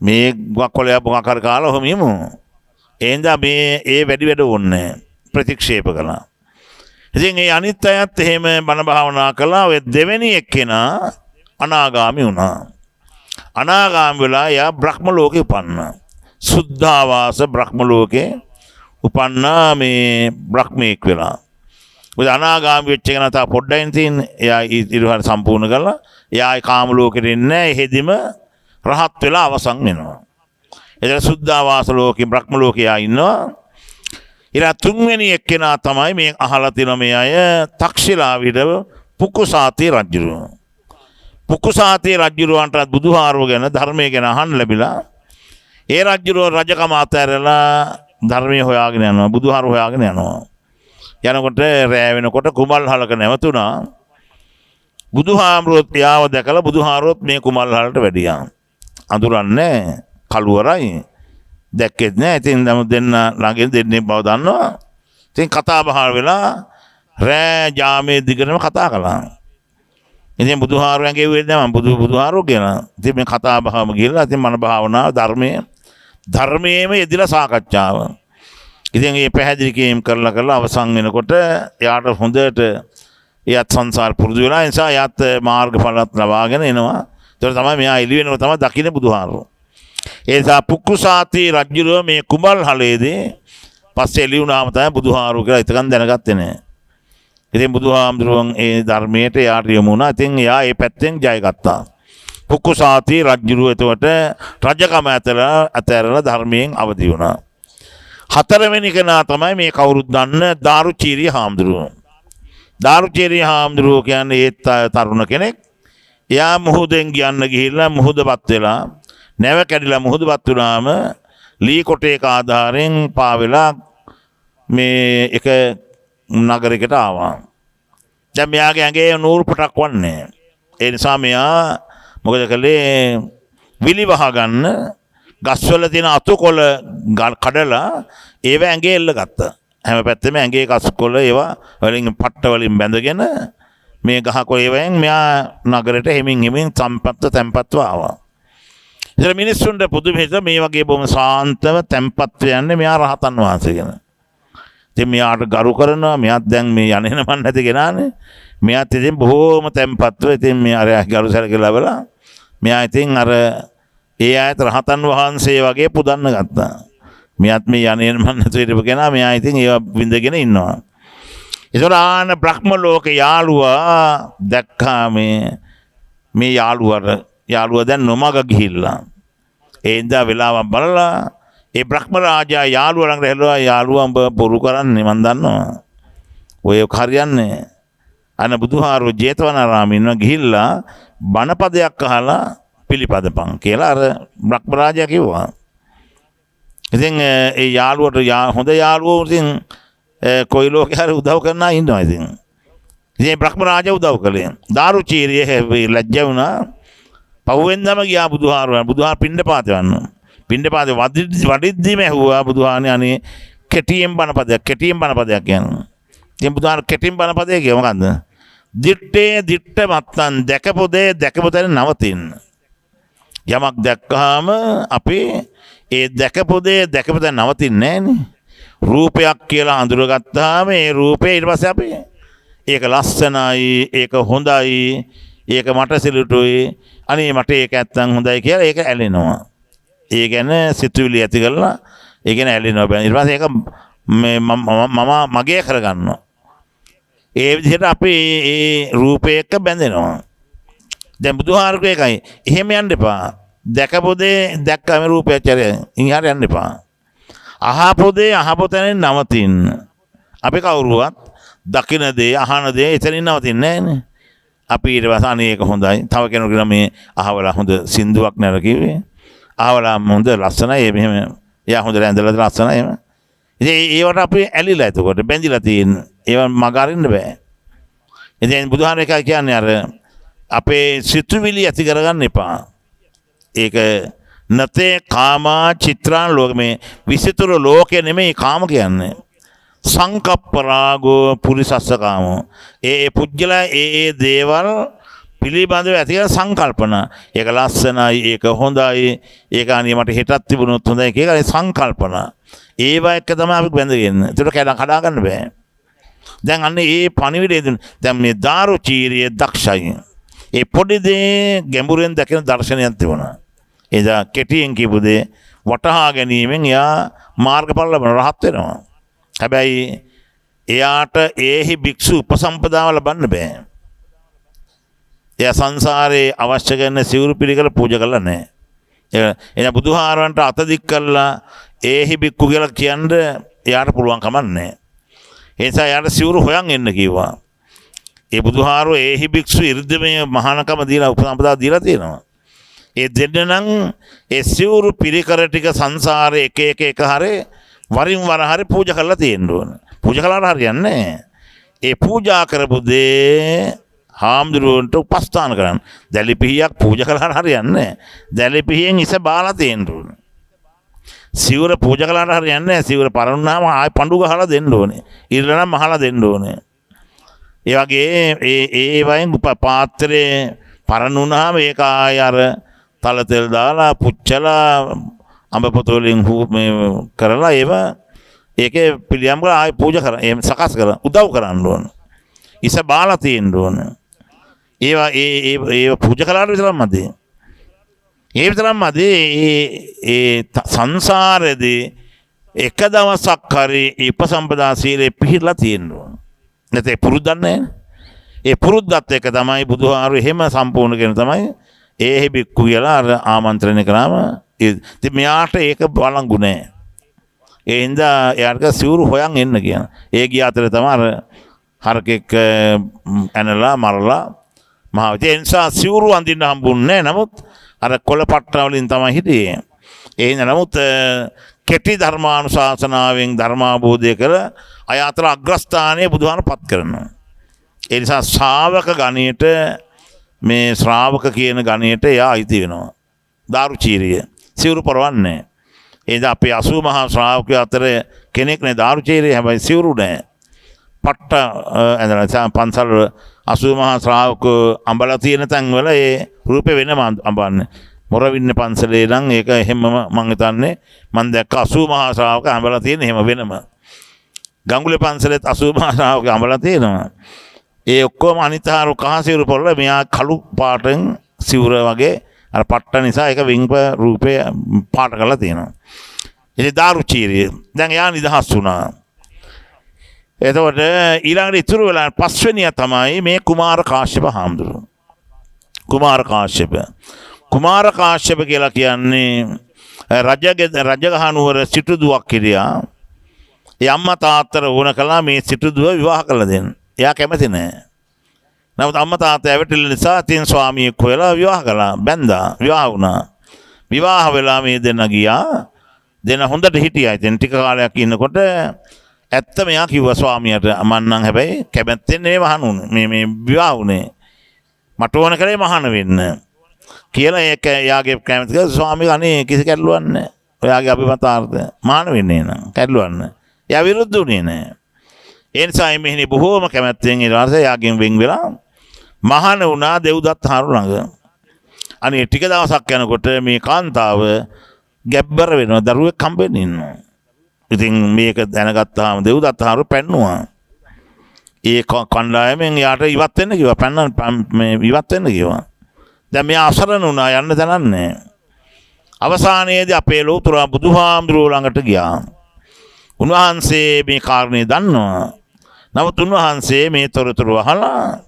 මේ ගොක්කොලයා මොකක් හරි කාලා ඔහොම යමු. එහෙනම් මේ ඒ වැඩි ඕනේ ප්‍රතික්ෂේප කළා. ඉතින් ඒ අනිත් අයත් එහෙම බණ භාවනා කළා. ඔය දෙවෙනි එක්කෙනා අනාගාමි වුණා. අනාගාමි වෙලා යා බ්‍රහ්ම ලෝකේ උපන්නා. සුද්ධාවාස බ්‍රහ්ම ලෝකේ උපන්නා මේ බ්‍රහ්මීක් වෙලා. ඔය අනාගාමි වෙච්ච කෙනා තා පොඩ්ඩයින් තියෙන්නේ. එයා ඊට සම්පූර්ණ කළා. එයා කාම ලෝකෙට එන්නේ නැහැ. එහෙදිම රහත් වෙලා අවසන් වෙනවා. එතන සුද්ධාවාස ලෝකේ බ්‍රහ්ම ලෝකේ ඉන්නවා. ඊළා 3 වෙනි එක්කෙනා තමයි මේ අහලා තියෙන මේ අය තක්ෂිලා විදව පුකුසාති රජුරුව. පුකුසාති රජුරුවන්ට බුදුහාරෝ ගැන ධර්මයේ ගැන අහන්න ලැබිලා ඒ රජුරුව රජකම අතහැරලා ධර්මයේ හොයාගෙන යනවා. බුදුහාරෝ හොයාගෙන යනවා. යනකොට රෑ වෙනකොට කුමල්හලක නැවතුණා. බුදුහාමුදුරුවෝ යාව දැකලා බුදුහාරෝත් මේ කුමල්හලට වැඩියා. අඳුරන්නේ කළුවරයි දැක්කෙත් නෑ. ඉතින් දෙන්න ළඟින් දෙන්නේ බව දන්නවා. ඉතින් කතා බහ වෙලා රෑ ජාමේ දිගටම කතා කළා. ඉතින් බුදුහාරෝයන් ගෙව්වේ නෑ මම බුදුහාරෝ කියන. ඉතින් මේ කතා බහම ගිහලා ඉතින් මන භාවනාව ධර්මයේම යෙදিলা සාකච්ඡාව. ඉතින් මේ පැහැදිලි කිරීම කරලා අවසන් වෙනකොට එයාට හොඳට එයාත් සංසාර පුරුදු වෙලා නිසා එයාත් මාර්ගඵලත් ලබාගෙන එනවා. ඒතර තමයි මෙයා එළි වෙනකොට තමයි දකින්නේ බුදුහාරෝ. ඒ නිසා පුක්කුසාති රජුරෝ මේ කුඹල්හලේදී පස්සේ එළි වුණාම තමයි බුදුහාරෝ කියලා ඉතකන් දැනගත්තේ නෑ. ඉතින් බුදුහාමුදුරුවන් ඒ ධර්මයට යාට යොමු වුණා. ඉතින් එයා ඒ පැත්තෙන් ජය ගත්තා. පුක්කුසාති රජුරෝ එතකොට රජකම ඇතැරලා ධර්මයෙන් අවදි වුණා. 4 වෙනි කෙනා තමයි මේ කවුරුත් දන්න දාරුචීරිය හාමුදුරුවෝ. දාරුචීරිය හාමුදුරුවෝ කියන්නේ ඒ තරුණ කෙනෙක්. එයා මුහුදෙන් ගියන්න ගිහිල්ලා මුහුදපත් වෙලා නැව කැඩිලා මුහුදපත් වුණාම ලී කොටේක ආධාරයෙන් පාවෙලා මේ එක නගරයකට ආවා. දැන් මෙයාගේ ඇඟේ නූල් පොටක් වන්නේ. ඒ නිසා මෙයා මොකද කළේ විලි වහ ගන්න ගස්වල තියෙන අතුකොළ කඩලා ඒව ඇඟේ එල්ල ගත්තා. හැම පැත්තෙම ඇඟේ කස්කොළ ඒවා වලින් පට්ට වලින් බැඳගෙන මේ ගහකොළ ඒවෙන් මෙයා නගරයට හිමින් තැම්පත්ව ආවා. ඉතින් මිනිස්සුන්ට පුදුම හිත මේ වගේ බොහොම සාන්තව තැම්පත් වෙන්නේ මෙයා රහතන් වහන්සේ කෙන. ඉතින් මෙයාට ගරු කරනවා. මෙයාත් දැන් මේ යන්නේ මන් නැති කෙනානේ. මෙයාත් ඉතින් බොහොම තැම්පත්ව ඉතින් මේ අර ගරු සැලකලා ලැබලා මෙයා ඉතින් අර ඒ ආයත රහතන් වහන්සේ වගේ පුදන්න ගත්තා. මෙයාත් මේ යන්නේ මන් නැති ඉඳපු කෙනා මෙයා ඉතින් ඒව විඳගෙන ඉන්නවා. ඒතර ආන බ්‍රහ්ම ලෝක යාළුවා දැක්කා මේ යාළුවා දැන් නොමග ගිහිල්ලා. ඒ ඉඳා වෙලාවක් බලලා ඒ බ්‍රහ්ම රාජා යාළුවා ළඟට හැලුවා. යාළුවා උඹ බොරු කරන්නේ මන් දන්නවා. ඔය හරියන්නේ. අන බුදුහාරෝ ජේතවනාරාමේ ඉන්න ගිහිල්ලා බණපදයක් අහලා පිළිපදපන් කියලා අර බ්‍රහ්ම රාජයා කිව්වා. ඉතින් ඒ යාළුවට හොඳ යාළුවෝ ඉතින් කොයි ලෝකේ හරි උදව් කරනා ඉන්නවා ඉතින්. ඉතින් බ්‍රහ්ම රාජා උදව් කළේ. දාරුචීරිය ලැජ්ජ වුණා. පහුවෙන්දම ගියා බුදුහාර පිණ්ඩපාත යන්න. පිණ්ඩපාත වඩිද්දිම ඇහුවා බුදුහාරනේ අනේ කෙටියෙන් බණපදයක් කියනවා. ඉතින් බුදුහාර කෙටියෙන් බණපදයක් කිය මොකන්ද? දිත්තේ දිත්ත මත්තන් දැකපු තැන නවතින්න. යමක් දැක්කහම අපි ඒ දැකපු තැන නවතින්නේ නැහනේ. රූපයක් කියලා අඳුරගත්තාම ඒ රූපේ ඊට පස්සේ අපි ඒක ලස්සනයි, ඒක හොඳයි, ඒක මට සිලුටුයි, අනේ මට ඒක නැත්තම් හොඳයි කියලා ඒක ඇලෙනවා. ඒ කියන්නේ සිතුවිලි ඇති කරලා ඒ කියන්නේ ඇලෙනවා. ඊට පස්සේ ඒක මගේ කරගන්නවා. ඒ විදිහට අපි ඒ රූපේ එක්ක බැඳෙනවා. දැන් බුදුහාරකෝ එකයි. එහෙම යන්න එපා. දැක්කම රූපය චරය. ඉහාට යන්න එපා. අහපු තැනින් නවතින්න. අපි කවුරුවත් දකින දේ අහන දේ එතනින් නවතින්නේ නැහැනේ. අපි ඊට පස්සේ අනේ ඒක හොඳයි. තව කෙනෙකුට මේ අහවලා හොඳ සින්දුවක් නේද කිව්වේ. අහවලා හොඳ ලස්සනයි මෙහෙම. එයා හොඳ ඇඳලා ලස්සනයි එහෙම. ඉතින් ඒවට අපි ඇලිලා එතකොට බැඳිලා තියෙන. ඒව මග අරින්න බෑ. ඉතින් බුදුහාම එකයි කියන්නේ අර අපේ සිතුවිලි ඇති කරගන්න එපා. ඒක නතේ කාමා චිත්‍රාන් ලෝක මේ විසිතුරු ලෝකේ නෙමෙයි කාම කියන්නේ. සංකප්පරාගෝ පුරිසස්ස කාමෝ. ඒ පුජ්‍යලා ඒ දේවල් පිළිබඳව ඇති කරන සංකල්පන. ඒක ලස්සනයි, ඒක හොඳයි, ඒක අනේ මට හෙටත් තිබුණොත් හොඳයි කියලා සංකල්පන. ඒවා එක්ක තමයි අපි බැඳගෙන. ඒකට කඩා ගන්න බෑ. දැන් අන්න ඒ පණිවිඩය දුන්න. දැන් මේ දාරුචීරිය දක්ෂයි. ඒ පොඩි දේ ගැඹුරෙන් දැකෙන දර්ශනයක් තිබුණා. එදා කෙටියෙන් කියපු දේ වටහා ගැනීමෙන් එයා මාර්ගඵල ලබන රහත් වෙනවා. හැබැයි එයාට ඒහි භික්ෂු උපසම්පදාව ලබන්න බෑ. එයා සංසාරේ අවශ්‍ය කරන සිවුරු පිළිකල පූජා කළා නැහැ. එයා බුදුහාරවන්ට අත දික් කළා ඒහි භික්ඛු කියලා කියන්න එයාට පුළුවන් කමක් නැහැ. ඒ නිසා එයාට සිවුරු හොයන් එන්න කිව්වා. ඒ බුදුහාරෝ ඒහි භික්ෂු ඉර්ධමය මහානකම දීලා උපසම්පදා දීලා තියෙනවා. ඒ දෙන්න නම් ඒ සිවුරු පිළිකර ටික සංසාරේ එක හරේ වරින් වර හරි පූජා කරලා තියෙන්න ඕන. පූජා කළාට හරියන්නේ නැහැ. ඒ පූජා කරපු දේ හාමුදුරුවන්ට උපස්ථාන කරන්න. දැලිපිහියක් පූජා කළාට හරියන්නේ නැහැ. දැලිපිහියෙන් ඉස බාලා තියෙන්න ඕන. සිවුර පූජා කළාට හරියන්නේ නැහැ. සිවුර පරණුනාම ආයෙ පඳු ගහලා දෙන්න ඕනේ. ඉරලා නම් මහලා දෙන්න ඕනේ. ඒ වගේ ඒ වයින් පාත්‍රේ පරණුනාම ඒක ආයෙ අර තල තෙල් දාලා පුච්චලා අඹ පොතෝලින් මේ කරලා ඒව ඒකේ පිළියම් කරලා ආයෙ පූජා කරා. එහෙම සකස් කරලා උදව් කරන්න ඕන. ඉස බාලා තියෙන්න ඕන. ඒවා ඒ පූජා කළාට විතරක් මදි. ඒ විතරක් මදි. ඒ සංසාරේදී එක දවසක් හරි උපසම්පදා සීලේ පිළිලා තියෙන්න ඕන. නැත්නම් පුරුද්දක් නැහැ. ඒ පුරුද්දත් එක තමයි බුදුහාරු එහෙම සම්පූර්ණ කරන තමයි ඒහි බික්කු කියලා අර ආමන්ත්‍රණය කරාම ඉතින් මෙයාට ඒක බලංගු නැහැ. ඒ හින්දා එයාට සිවුරු හොයන් එන්න කියන. ඒ ගිය අතර තමයි අර හරකෙක් ඇනලා මරලා මහා ඒ නිසා සිවුරු අඳින්න හම්බුන්නේ නැහැ. නමුත් අර කොළ පට්ට වලින් තමයි හිටියේ. ඒ හින්දා නමුත් කෙටි ධර්මානුශාසනාවෙන් ධර්මාභෝධය කර අය අතර අග්‍රස්ථානයේ බුදුහාමපත් කරනවා. ඒ නිසා ශ්‍රාවක ගණයට මේ ශ්‍රාවක කියන ගණයට එයා අයිති වෙනවා. දාරුචීරිය සිවුරු පරවන්නේ. ඒ නිසා අපේ 80 මහා ශ්‍රාවකයෝ අතර කෙනෙක් නේ දාරුචීරිය. හැබැයි සිවුරු නැහැ. පට්ට ඇඳලා පන්සල් 80 මහා ශ්‍රාවකෝ අඹලා තියෙන තැන් වල ඒ රූපේ වෙනම අඹන්නේ. මොරවින්න පන්සලේ නම් ඒක එහෙමම මං හිතන්නේ මං දැක්ක 80 මහා ශ්‍රාවක අඹලා තියෙන එහෙම වෙනම. ගංගුලේ පන්සලෙත් 80 මහා ශ්‍රාවක අඹලා තියෙනවා. ඒ ඔක්කොම අනිතාරු කහ සිවුරු පොරල මෙයා කළු පාටෙන් සිවුර වගේ අර පට්ට නිසා ඒක විංප රූපේ පාට කරලා තියෙනවා. ඉතින් දාරුචීරිය දැන් එයා නිදහස් වුණා. එතකොට ඊළඟට ඉතුරු වෙලා පස්වෙනිය තමයි මේ කුමාර කාශ්‍යප හාමුදුරුවෝ. කුමාර කාශ්‍යප කියලා කියන්නේ රජගහනුවර සිටුදුවක් හිටියා. ඒ අම්මා තාත්තට ඕන කළා මේ සිටුදුව විවාහ කරලා දෙන්න. එයා කැමති නැහැ. නමුත් අම්මා තාත්තා ඇවිටිල්ල නිසා තින් ස්වාමියෙක් හොයලා විවාහ කළා. බැන්දා විවාහ වුණා. විවාහ වෙලා මේ දෙන්න ගියා. දෙන්න හොඳට හිටියා. ඉතින් ටික කාලයක් ඉන්නකොට ඇත්ත මෙයා කිව්වා ස්වාමියාට මං නම් හැබැයි කැමැත්තෙන් නෙවෙයි මහණුනේ. මේ විවාහ වුණේ. මට ඕන කරේ මහාන වෙන්න. කියලා ඒක යාගේ කැමැත්ත ස්වාමී අනේ කිසි කැඩලුවක් නැහැ. ඔයාගේ අභිමතාර්ථය මහාන වෙන්නේ නෑ. කැඩලුවක් නැහැ. එයා විරුද්ධ වුණේ නැහැ. ඒ නිසා මෙහිනේ බොහෝම කැමැත්තෙන් ඊට පස්සේ යාගෙන් වෙන් වෙලා මහාන වුණා දෙව්දත් හාරු ළඟ. අනේ ටික දවසක් යනකොට මේ කාන්තාව ගැබ්බර වෙනවා. දරුවෙක් හම්බෙන්න ඉන්නවා. ඉතින් මේක දැනගත්තාම දෙව්දත් හාරු පැන්නුවා. ඒ කණ්ඩායමෙන් යාට ඉවත් වෙන්න කිව්වා. මේ ඉවත් වෙන්න කිව්වා. දැන් මෙයා අසරණ වුණා යන්න දනන්නේ. අවසානයේදී අපේ ලෝතර බුදුහාමුදුරුවෝ ළඟට ගියා. උන්වහන්සේ මේ කාරණේ දන්නවා. නමුත් උන්වහන්සේ මේ තොරතුරු අහලා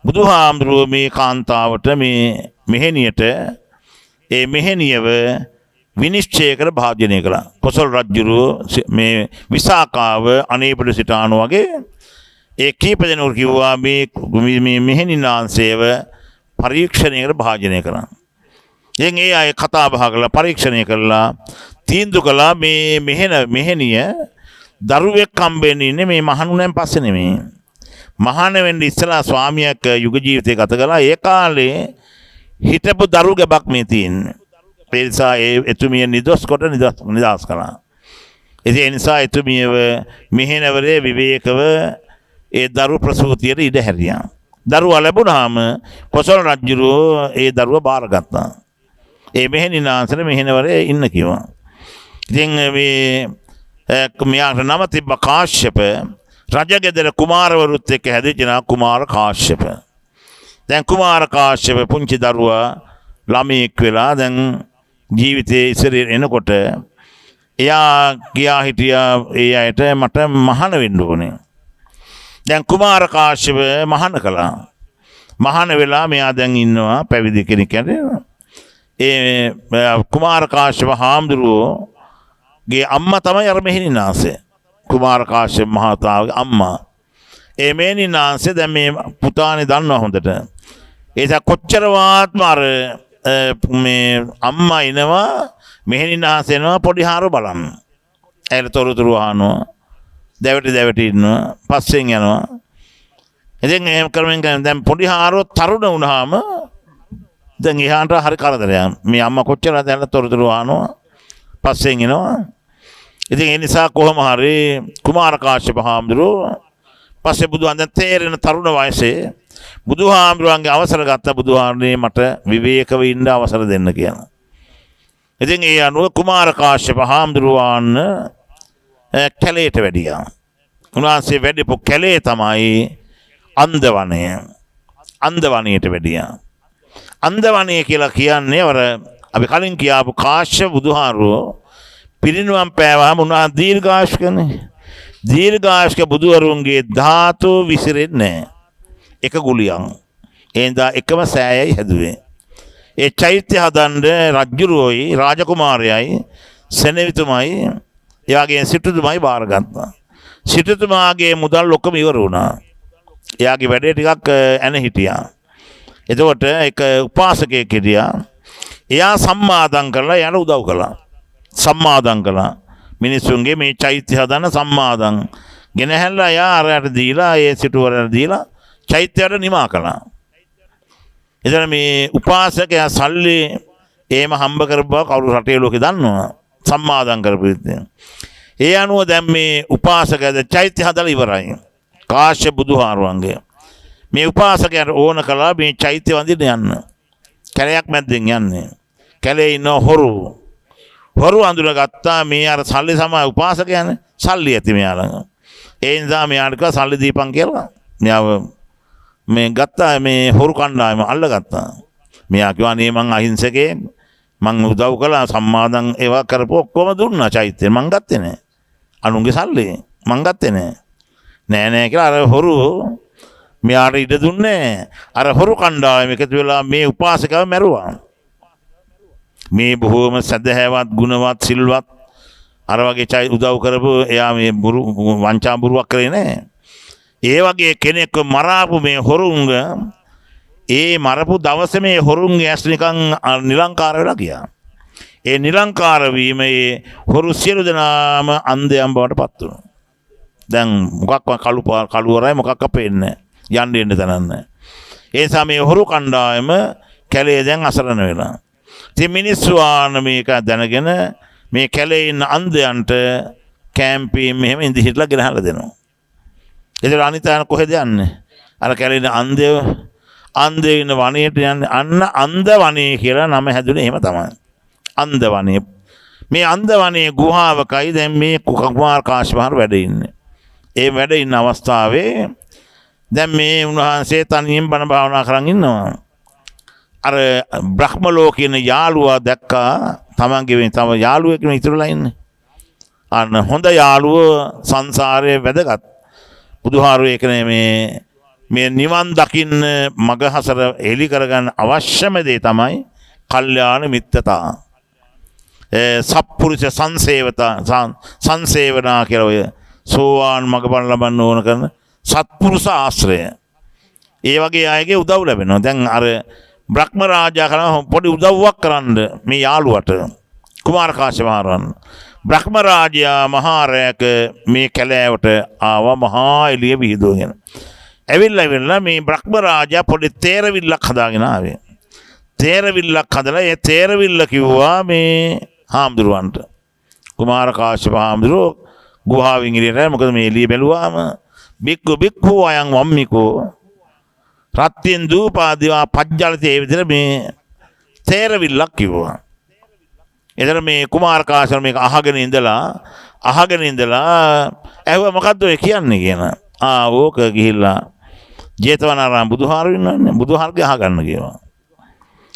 බුදුහාමුදුරුවෝ මේ කාන්තාවට මේ මෙහෙණියට ඒ මෙහෙණියව විනිශ්චය කර භාජනය කළා. කොසල් රජුරෝ මේ විසාකාව අනේපිඩ සිටානු වගේ ඒ කීප දෙනෙකුට කිව්වා මේ මෙහෙණිනාංශයව පරීක්ෂණයකට භාජනය කරා. එන් ඒ අය කතා බහ කරලා පරීක්ෂණය කළා තීන්දුව කළා මේ මෙහෙණිය දරුවෙක් හම්බෙන්නේ ඉන්නේ මේ මහණුනෙන් පස්සේ නෙමෙයි. මහාන වෙන්න ඉස්සලා ස්වාමියෙක් යුග ජීවිතය ගත කළා. ඒ කාලේ හිටපු දරු ගැබක් මේ තියෙන්නේ. ඒ නිසා ඒ එතුමිය නිදොස් කොට නිදාස් කළා. ඒ නිසා එතුමියව මෙහෙණවරේ විවේකව ඒ දරු ප්‍රසූතියට ඉඩ හැරියා. දරුවා ලැබුණාම කොසල් රජුරෝ ඒ දරුවා බාරගත්තා. ඒ මෙහෙණිනාන්සර මෙහෙණවරේ ඉන්න කිව්වා. ඉතින් මෙයාට නම තිබ්බ කාශ්‍යප. රජගෙදර කුමාරවරුත් එක්ක හැදිච්ච කුමාර කාශ්‍යප. දැන් කුමාර කාශ්‍යප පුංචි දරුවා ළමයෙක් වෙලා දැන් ජීවිතයේ ඉස්සරහට එනකොට එයා ගියා හිටියා ඒ අයට මට මහාන වෙන්න ඕනේ. දැන් කුමාර කාශ්‍යප මහාන කළා. මහාන වෙලා මෙයා දැන් ඉන්නවා පැවිදි කෙනෙක් ඇරෙනවා. ඒ කුමාර කාශ්‍යප හාමුදුරුවෝගේ අම්මා තමයි අර මෙහෙණිනාංශය. කුමාර කාශ්‍යප මහතාගේ අම්මා. ඒ මෙහෙණිනාංශය දැන් මේ පුතානේ දන්නවා හොඳට. ඒක කොච්චරවත්ම අර මේ අම්මා එනවා මෙහෙණිනාංශ එනවා පොඩි හාරු බලන්න. ඇයට තොරතුරු අහනවා. දැවටි ඉන්නවා. පස්සෙන් යනවා. ඉතින් එහෙම කරමින් දැන් පොඩි හාරෝ තරුණ වුණාම දැන් එහාට හරි කරදරයක්. මේ අම්මා කොච්චර දැන් තොරතුරු අහනවා. පස්සෙන් එනවා. ඉතින් ඒ නිසා කොහොම හරි කුමාර කාශ්‍යප හාමුදුරුවෝ පස්සේ බුදුහාම දැන් තේරෙන තරුණ වයසේ බුදුහාමුදුරන්ගේ අවසර ගත්ත බුදුහාමුදුරනේ මට විවේකව ඉන්න අවසර දෙන්න කියලා. ඉතින් ඒ අනුව කුමාර කාශ්‍යප හාමුදුරුවන් කැලේට වැඩියා. උන්වහන්සේ වැඩිපු කැලේ තමයි අන්දවනය. අන්දවනයට වැඩියා. අන්දවනය කියලා කියන්නේ අර අපි කලින් කියාපු කාශ්‍යප බුදුහාමුදුරුවෝ පිරිනුවම් පෑවහම උන්වහන්සේ දීර්ඝායුෂ්කනේ. දීර්ඝායුෂ්ක බුදුවරුන්ගේ ධාතු විසිරෙන්නේ නැහැ. එක ගුලියන්. එඳා එකම සෑයයි හැදුවේ. ඒ චෛත්‍ය හදන්න රජුරෝයි රාජකුමාරයයි සෙනෙවිතුමයි එයාගේ සිටුතුමයි බාරගත්තා. සිටුතුමාගේ මුදල් ඔක්කොම ඉවර වුණා. එයාගේ වැඩේ ටිකක් ඇන හිටියා. එතකොට එක උපාසකයෙක් හිටියා. එයා සම්මාදම් කරලා එයාට උදව් කළා. සම්මාදම් කළා. මිනිස්සුන්ගේ මේ චෛත්‍ය හදන්න සම්මාදම් ගෙනහැල්ලා එයා අරයට දීලා ඒ සිටුවරට දීලා චෛත්‍යයට නිමා කළා. එතන මේ උපාසකයා සල්ලි එහෙම හම්බ කරපු බව කවුරු රටේ ලෝකේ දන්නවා. සම්මාදම් කරපු ඉතින්. ඒ අනුව දැන් මේ උපාසකයා චෛත්‍ය හදලා ඉවරයි. කාශ්‍යප බුදුහාරුවන්ගේ. මේ උපාසකයාට ඕන කළා මේ චෛත්‍ය වඳින්න යන්න. කැලයක් මැද්දෙන් යන්නේ. කැලේ ඉන්න හොරු. හොරු අඳුරගත්තා මේ අර සල්ලි සමා උපාසකයානේ. සල්ලි ඇති මෙයා ළඟ. ඒ නිසා මෙයාට කිව්වා සල්ලි දීපන් කියලා. මෙයාව මේ ගත්තා මේ හොරු කණ්ඩායම අල්ලගත්තා. මෙයා කිව්වා නේ මං අහිංසකයෙක්. මං උදව් කළා සම්මාදම් ඒවා කරපුව ඔක්කොම දුන්නා චෛත්‍ය. මං ගත්තේ නෑ. අනුන්ගේ සල්ලි මං ගත්තේ නෑ. නෑ කියලා අර හොරු මෙයාට ඉඩ දුන්නේ. අර හොරු කණ්ඩායම එකතු වෙලා මේ උපාසකව මැරුවා. මේ බොහෝම සදහැවත් ගුණවත් සිල්වත් අර වගේ උදව් කරපු එයා මේ වංචා බුරුවක් කරේ නෑ. ඒ වගේ කෙනෙක් මරාපු මේ හොරුන්ග ඒ මරපු දවසේ මේ හොරුන්ගේ ඇස් නිකන් නිලංකාර වෙලා ගියා. ඒ නිලංකාර වීම ඒ හොරු සියලු දෙනාම අන්ධයන් බවට පත් වුණා. දැන් මොකක්වත් කළුවරයි මොකක්වත් පේන්නේ නැහැ. යන්න තැනක් නැහැ. ඒ නිසා මේ හොරු කණ්ඩායම කැලේ දැන් අසරණ වෙලා. ඉතින් මිනිස්සු ආන මේක දැනගෙන මේ කැලේ ඉන්න අන්ධයන්ට කැම්පේන් මෙහෙම ඉඳි හිටලා ගෙනහලා දෙනවා. ඒතර අනිතාන කොහෙද යන්නේ? අර කැලේ ඉන්න අන්ධය ඉන්න වනයේට යන්නේ. අන්න අන්ධ වනයේ කියලා නම හැදුනේ එහෙම තමයි. අන්ධ වනයේ. මේ අන්ධ වනයේ ගුහාවකයි දැන් මේ කුමාර කාශ්‍යප මහරහතන් වැඩ ඉන්නේ. ඒ වැඩ ඉන්න අවස්ථාවේ දැන් මේ උන්වහන්සේ තනියෙන් බණ භාවනා කරන් ඉන්නවා. අර බ්‍රහ්ම ලෝකේ ඉන්න යාළුවා දැක්කා තමන්ගේ තම යාළුවෙක් කෙනෙක් ඉතුරුලා ඉන්නේ. අන්න හොඳ යාළුව සංසාරයේ වැදගත්. බුදුහාරුවේ එකනේ මේ නිවන් දකින්න මග හසර එලි කරගන්න අවශ්‍යම දේ තමයි කල්යාණ මිත්‍රතා. සත්පුරුෂ සංසේවනා කියලා ඔය සෝවාන් මගපණ ලබන්න ඕන කරන සත්පුරුෂ ආශ්‍රය. ඒ වගේ අයගේ උදව් ලැබෙනවා. දැන් අර බ්‍රහ්ම රාජා කරන පොඩි උදව්වක් කරන්න මේ යාළුවට කුමාර කාශ්‍යප මහරහතන් බ්‍රහ්ම රාජයා මහා රැයක මේ කැලෑවට ආවා මහා එළිය විහිදුවගෙන. ඇවිල්ලා මේ බ්‍රහ්ම රාජා පොඩි තේරවිල්ලක් හදාගෙන ආවේ. තේරවිල්ලක් හදලා ඒ තේරවිල්ල කිව්වා මේ හාමුදුරුවන්ට. කුමාර කාශ්‍යප හාමුදුරුවෝ ගුහාවෙන් එළියට මොකද මේ එළිය බැලුවාම බික්ඛු අයං වම්මිකෝ රත්යෙන් දූපාදිවා පජ්ජලති ඒ විදිහට මේ තේරවිල්ලක් කිව්වා. එතන මේ කුමාර කාශ්‍යප මේක අහගෙන ඉඳලා ඇහුවා මොකද්ද ඔය කියන්නේ කියන. ඕක ගිහිල්ලා ජේතවනාරාම බුදුහාරු ඉන්නවනේ බුදුහාරුගේ අහගන්න කියනවා.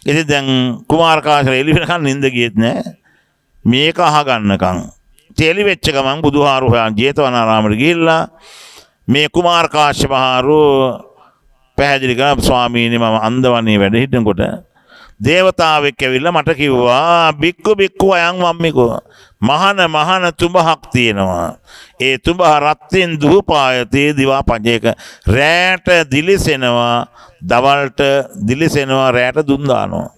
ඉතින් දැන් කුමාර කාශ්‍යප එළි වෙනකන් නිින්ද ගියෙත් නෑ. මේක අහගන්නකම් තෙලි වෙච්ච ගමන් බුදුහාරු හොයන් ජේතවනාරාමයට ගිහිල්ලා මේ කුමාර කාශ්‍යප මහරහතන් පැහැදිලි කරා ස්වාමීනි මම අන්දවනේ වැඩ හිටනකොට දේවතාවෙක් ඇවිල්ලා මට කිව්වා බික්කු අයං වම්මිකෝ මහන තුඹහක් තියෙනවා. ඒ තුඹහ රත්යෙන් දූපායතේ දිවා පජේක රැට දිලිසෙනවා දවල්ට දිලිසෙනවා රැට දුම් දානවා.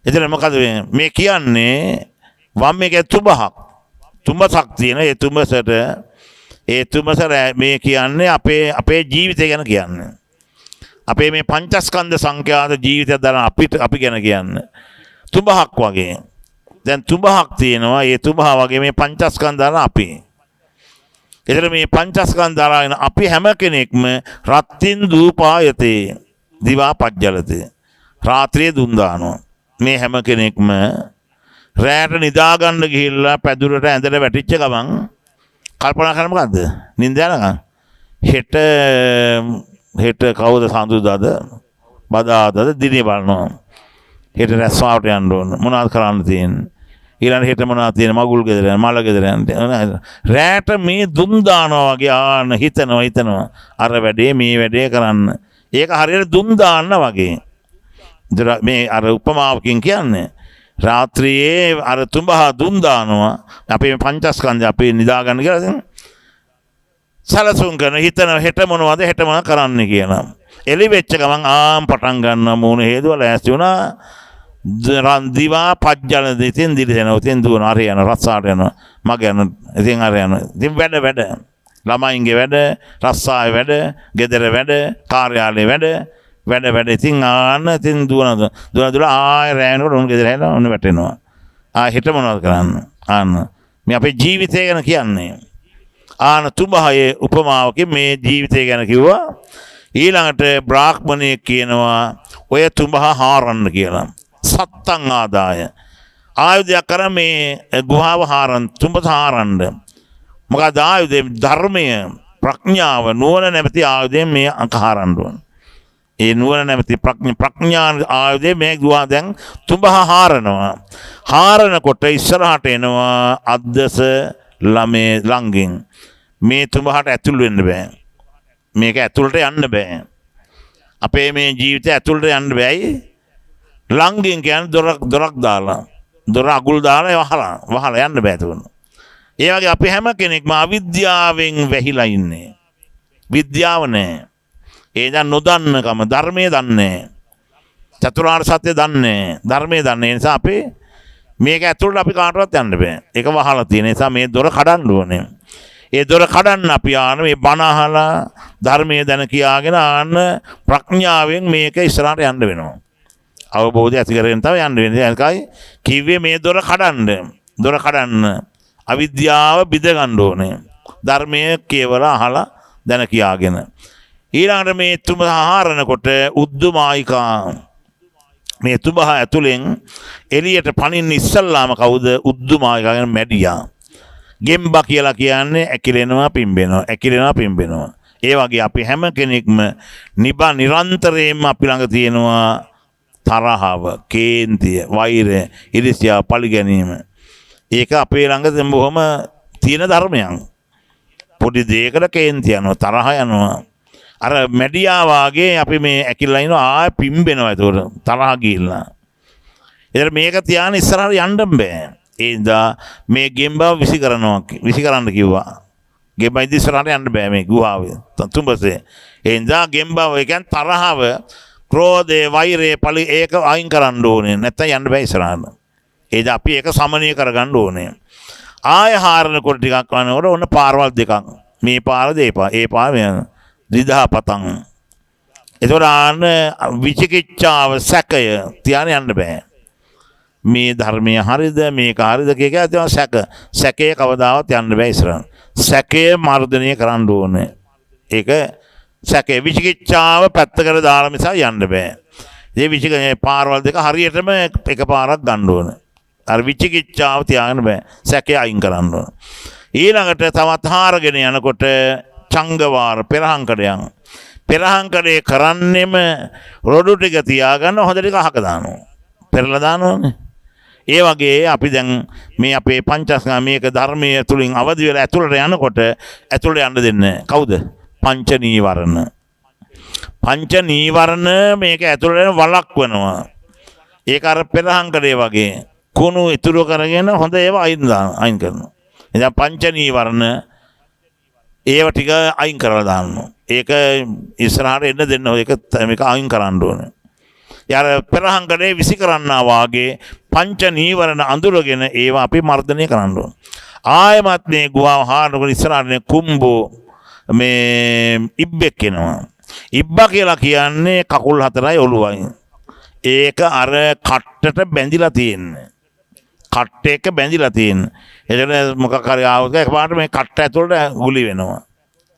එතන මොකද මේ කියන්නේ වම්මිකේ තුඹසක් තියෙන ඒ තුඹස මේ කියන්නේ අපේ ජීවිතය ගැන කියන්නේ. අපේ මේ පංචස්කන්ධ සංඛ්‍යාත ජීවිතය දරන අපි ගැන කියන්නේ. තුඹහක් වගේ. දැන් තුඹහක් තියෙනවා. ඒ තුඹහ වගේ මේ පංචස්කන්ධ දරන අපි. ඒතර මේ පංචස්කන්ධ දරන අපි හැම කෙනෙක්ම රත්ත්‍ින් දූපායතේ දිවා පජ්ජලතේ. රාත්‍රියේ දුම් දානවා. මේ හැම කෙනෙක්ම රැට නිදා ගන්න ගිහිල්ලා පැදුරට ඇඳලා වැටිච්ච ගමන් කල්පනා කරන මොකද්ද? නිින්ද යනකම්. හෙට කවුද සඳුදාද? බදාදාද දිනේ බලනවා. හෙට රැස්වාවට යන්න ඕන. මොනවද කරන්න තියෙන්නේ? ඊළඟ හෙට මොනවද තියෙන්නේ? මගුල් ගෙදර යන, මල ගෙදර යන. රැට මේ දුම් දානවා වගේ ආන හිතනවා. අර වැඩේ මේ වැඩේ කරන්න. ඒක හරියට දුම් දාන්න වගේ. මේ අර උපමාවකින් කියන්නේ රාත්‍රියේ අර තුඹහ දුම් දානවා. අපේ පංචස්කන්ධය අපි නිදා ගන්න කියලා සලසුන් කරන හිතන හෙට මොනවද කරන්න කියලා. එලි වෙච්ච ගමන් පටන් ගන්න මූණ හේදුව ලෑස්ති වුණා. දිවා පජ්ජල දෙතින් දිලිසෙනවා. ඉතින් දුවන අර යන රස්සාට යනවා. මග යන ඉතින් අර යන. ඉතින් වැඩ ළමයින්ගේ වැඩ, රස්සාවේ වැඩ, ගෙදර වැඩ, කාර්යාලයේ වැඩ ඉතින් ඉතින් දුවන ආය රෑනකොට උන් ගෙදර හැලා උන් වැටෙනවා. හෙට මොනවද කරන්න? මේ අපේ ජීවිතය ගැන කියන්නේ. තුඹහයේ උපමාවකින් මේ ජීවිතය ගැන කිව්වා. ඊළඟට බ්‍රාහ්මණයෙක් කියනවා ඔය තුඹහ හාරන්න කියලා. සත්තං ආදාය. ආයුධයක් කර මේ ගුහාව තුඹස හාරන්න. මොකද ආයුධය ධර්මය, ප්‍රඥාව, නුවණ නැමැති ආයුධයෙන් මේ හාරන්න ඕන. ඒ නුවණ නැමැති ප්‍රඥා ආයුධයෙන් මේ ගුහා දැන් තුඹහ හාරනවා. හාරනකොට ඉස්සරහට එනවා අද්දස ළමේ ළඟින්. මේ තුඹහට ඇතුල් වෙන්න බෑ. මේක ඇතුළට යන්න බෑ. අපේ මේ ජීවිතය ඇතුළට යන්න බෑයි. ළඟින් කියන්නේ දොරක් දාලා. දොර අගුල් දාලා වහලා යන්න බෑ තුන. ඒ වගේ අපි හැම කෙනෙක්ම අවිද්‍යාවෙන් වැහිලා ඉන්නේ. විද්‍යාව නැහැ. ඒ දැන් නොදන්නකම ධර්මයේ දන්නේ. චතුරාර්ය සත්‍ය දන්නේ. ධර්මයේ දන්නේ. ඒ නිසා අපි මේක ඇතුළට අපි කාටවත් යන්න බෑ. ඒක වහලා තියෙන නිසා මේ දොර කඩන්න ඕනේ. ඒ දොර කඩන්න අපි ආන මේ බණ අහලා ධර්මයේ දැන කියාගෙන ආන්න ප්‍රඥාවෙන් මේක ඉස්සරහට යන්න වෙනවා. අවබෝධය ඇති කරගෙන තමයි යන්න වෙන්නේ. ඒකයි කිව්වේ මේ දොර කඩන්න. දොර කඩන්න. අවිද්‍යාව බිඳ ගන්න ඕනේ. ධර්මයේ කියවලා අහලා දැන කියාගෙන. ඊළඟට මේ තුඹ ආහාරනකොට උද්දුමායිකා මේ තුඹ ඇතුලෙන් එළියට පනින්න ඉස්සල්ලාම කවුද? උද්දුමායිකා කියන මැඩියා. ගෙම්බා කියලා කියන්නේ ඇකිලෙනවා පිම්බෙනවා ඇකිලෙනවා පිම්බෙනවා. ඒ වගේ අපි හැම කෙනෙක්ම නිරන්තරයෙන්ම අපි ළඟ තියෙනවා තරහව, කේන්තිය, වෛරය, ඊර්ෂ්‍යාව, පරිගැනීම. ඒක අපේ ළඟ බොහොම තියෙන ධර්මයන්. පොඩි දෙයකට කේන්තිය යනවා, තරහ යනවා. අර මැඩියා වාගේ අපි මේ ඇකිලලා ඉනවා ආය පිම්බෙනවා. ඒතකොට තරහ ගිහිල්ලා. ඒතර මේක තියාන ඉස්සරහට යන්න බෑ. ඒ ඉඳා මේ ගෙම්බව විසි කරන්න කිව්වා. ගෙම්බ ඉස්සරහට යන්න බෑ මේ ගුහාවේ. තුඹසේ. ඒ ඉඳා ගෙම්බව ඒ කියන්නේ තරහව, ක්‍රෝධය, වෛරය, පලි ඒක අයින් කරන්න ඕනේ. නැත්නම් යන්න බෑ ඉස්සරහට. ඒ ඉඳා අපි ඒක සමනය කරගන්න ඕනේ. ආය හාරනකොට ටිකක් වනකොට ඔන්න පාරවල් දෙකක්. මේ පාර දෙපා. ඒ පාර මේ දිදා පතන්. ඒතකොට ආන විචිකිච්ඡාව, සැකය තියාන යන්න බෑ. මේ ධර්මය හරිද මේක හරිද කියලා සැකේ කවදාවත් යන්න බෑ ඉස්සරහට. සැකය මර්ධනය කරන්න ඕනේ. ඒක සැකේ විචිකිච්ඡාව පැත්තකට දාලා මිස යන්න බෑ. මේ පාරවල් දෙක හරියටම එක පාරක් ගන්න ඕනේ. අර විචිකිච්ඡාව තියාගෙන බෑ. සැකේ අයින් කරන්න ඕනේ. ඊළඟට තවත් හාරගෙන යනකොට චංගවාර පෙරහංකඩයන්. පෙරහංකඩේ කරන්නෙම රොඩු ටික තියාගන්න හොඳ ටික අහක දානවා. පෙරලා දානවනේ. ඒ වගේ අපි දැන් මේ අපේ පංචස්කන්ධ මේක ධර්මයේ තුලින් අවදි වෙලා ඇතුළට යනකොට ඇතුළට යන්න දෙන්නේ කවුද? පංච නීවරණ. පංච නීවරණ මේක ඇතුළට වළක්වනවා. ඒක අර පෙරහංකඩේ වගේ කුණු ඉතුරු කරගෙන හොඳ ඒවා අයින් කරනවා. එදා පංච නීවරණ ඒව ටික අයින් කරලා දානවා. ඒක ඉස්සරහට එන්න දෙන්න ඕනේ. ඒක මේක අයින් කරන්න ඕනේ. යාර පෙරහංකඩේ විසි කරන්නා වාගේ පංච නීවරණ අඳුරගෙන ඒවා අපි මර්ධනය කරන්න ඕනේ. ආයමත් මේ ගුහාව හාරනකොට ඉස්සරහට කුම්බෝ මේ ඉබ්බෙක් එනවා. ඉබ්බා කියලා කියන්නේ කකුල් හතරයි ඔළුවයි. ඒක අර කට්ටට බැඳිලා තියෙන්නේ. කට්ට එක බැඳිලා තියෙන්නේ. එතන මොකක් හරි ආවොත් එකපාරට මේ කට්ට ඇතුළට ගුලි වෙනවා.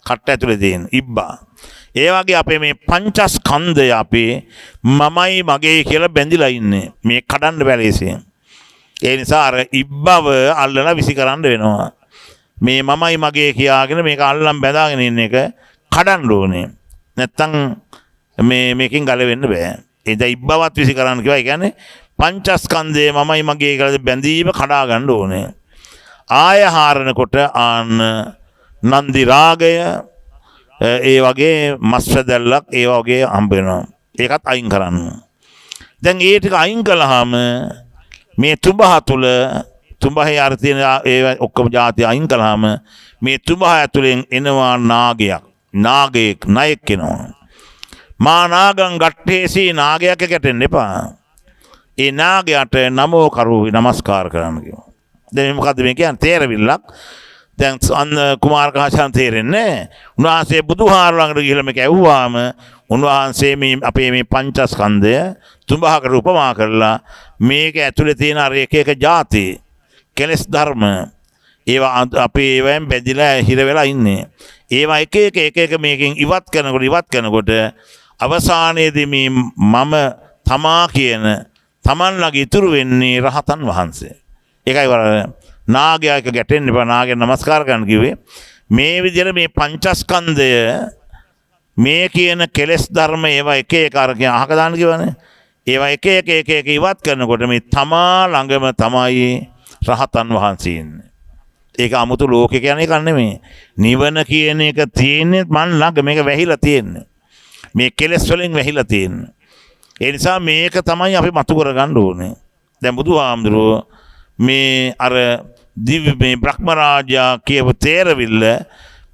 කට්ට ඇතුලේ තියෙන ඉබ්බා. ඒ වගේ අපේ මේ පංචස්කන්ධය අපේ මමයි මගේ කියලා බැඳිලා ඉන්නේ. මේ කඩන්න බැලේසියෙන්. ඒ නිසා අර ඉබ්බව අල්ලලා විසි කරන්න වෙනවා. මේ මමයි මගේ කියාගෙන මේක අල්ලන් බැඳාගෙන ඉන්න එක කඩන්න ඕනේ. නැත්තම් මේකෙන් ගලවෙන්න බෑ. ඒ ද ඉබ්බවත් විසි කරන්න කිව්වා. ඒ කියන්නේ පංචස්කන්ධය මමයි මගේ කියලා බැඳීම කඩා ගන්න ඕනේ. ආය හාරනකොට ආන්න නන්දි රාගය ඒ වගේ මස්වැදැල්ලක් ඒ වගේ හම්බ වෙනවා. ඒකත් අයින් කරන්න. දැන් ඒ ටික අයින් කළාම මේ තුඹහ තුල තුඹහේ අර තියෙන ඒ ඔක්කොම જાති අයින් කළාම මේ තුඹහ ඇතුලෙන් එනවා නාගයක්. නායෙක් එනවා. මා නාගං ගට්ඨේසී නාගයක් ගැටෙන්න එපා. ඒ නාගයට නමෝ කරුවි නමස්කාර කරන්න කිව්වා. දැන් මොකද්ද මේ කියන්නේ? තේරවිල්ලක්. දැන් කුමාර කාශ්‍යප තේරෙන්නේ. උන්වහන්සේ බුදුහාර ළඟට ගිහිල්ලා මේක ඇහුවාම උන්වහන්සේ මේ අපේ මේ පංචස්කන්ධය තුඹහකට උපමා කරලා මේක ඇතුලේ තියෙන අර එක එක જાති කෙලස් ධර්ම ඒවා අපේ ඒවෙන් බැඳිලා හිර වෙලා ඉන්නේ. ඒවා එක එක මේකෙන් ඉවත් කරනකොට අවසානයේදී මේ මම තමා කියන තමන් ළඟ ඉතුරු වෙන්නේ රහතන් වහන්සේ. ඒකයි වර නාගයා එක ගැටෙන්න එපා. නාගයා නමස්කාර කරන්න කිව්වේ. මේ විදිහට මේ පංචස්කන්ධය මේ කියන කෙලස් ධර්ම ඒවා එක එක අරගෙන අහක දාන්න කිව්වනේ. ඒවා එක එක ඉවත් කරනකොට මේ තමා ළඟම තමයි රහතන් වහන්සේ ඉන්නේ. ඒක 아무තු ලෝකේ කියන එක නෙමෙයි. නිවන කියන එක තියෙන්නේ මන් ළඟ. මේක වැහිලා තියෙන්නේ. මේ කෙලස් වලින් වැහිලා තියෙන්නේ. ඒ නිසා මේක තමයි අපි මතු කරගන්න ඕනේ. දැන්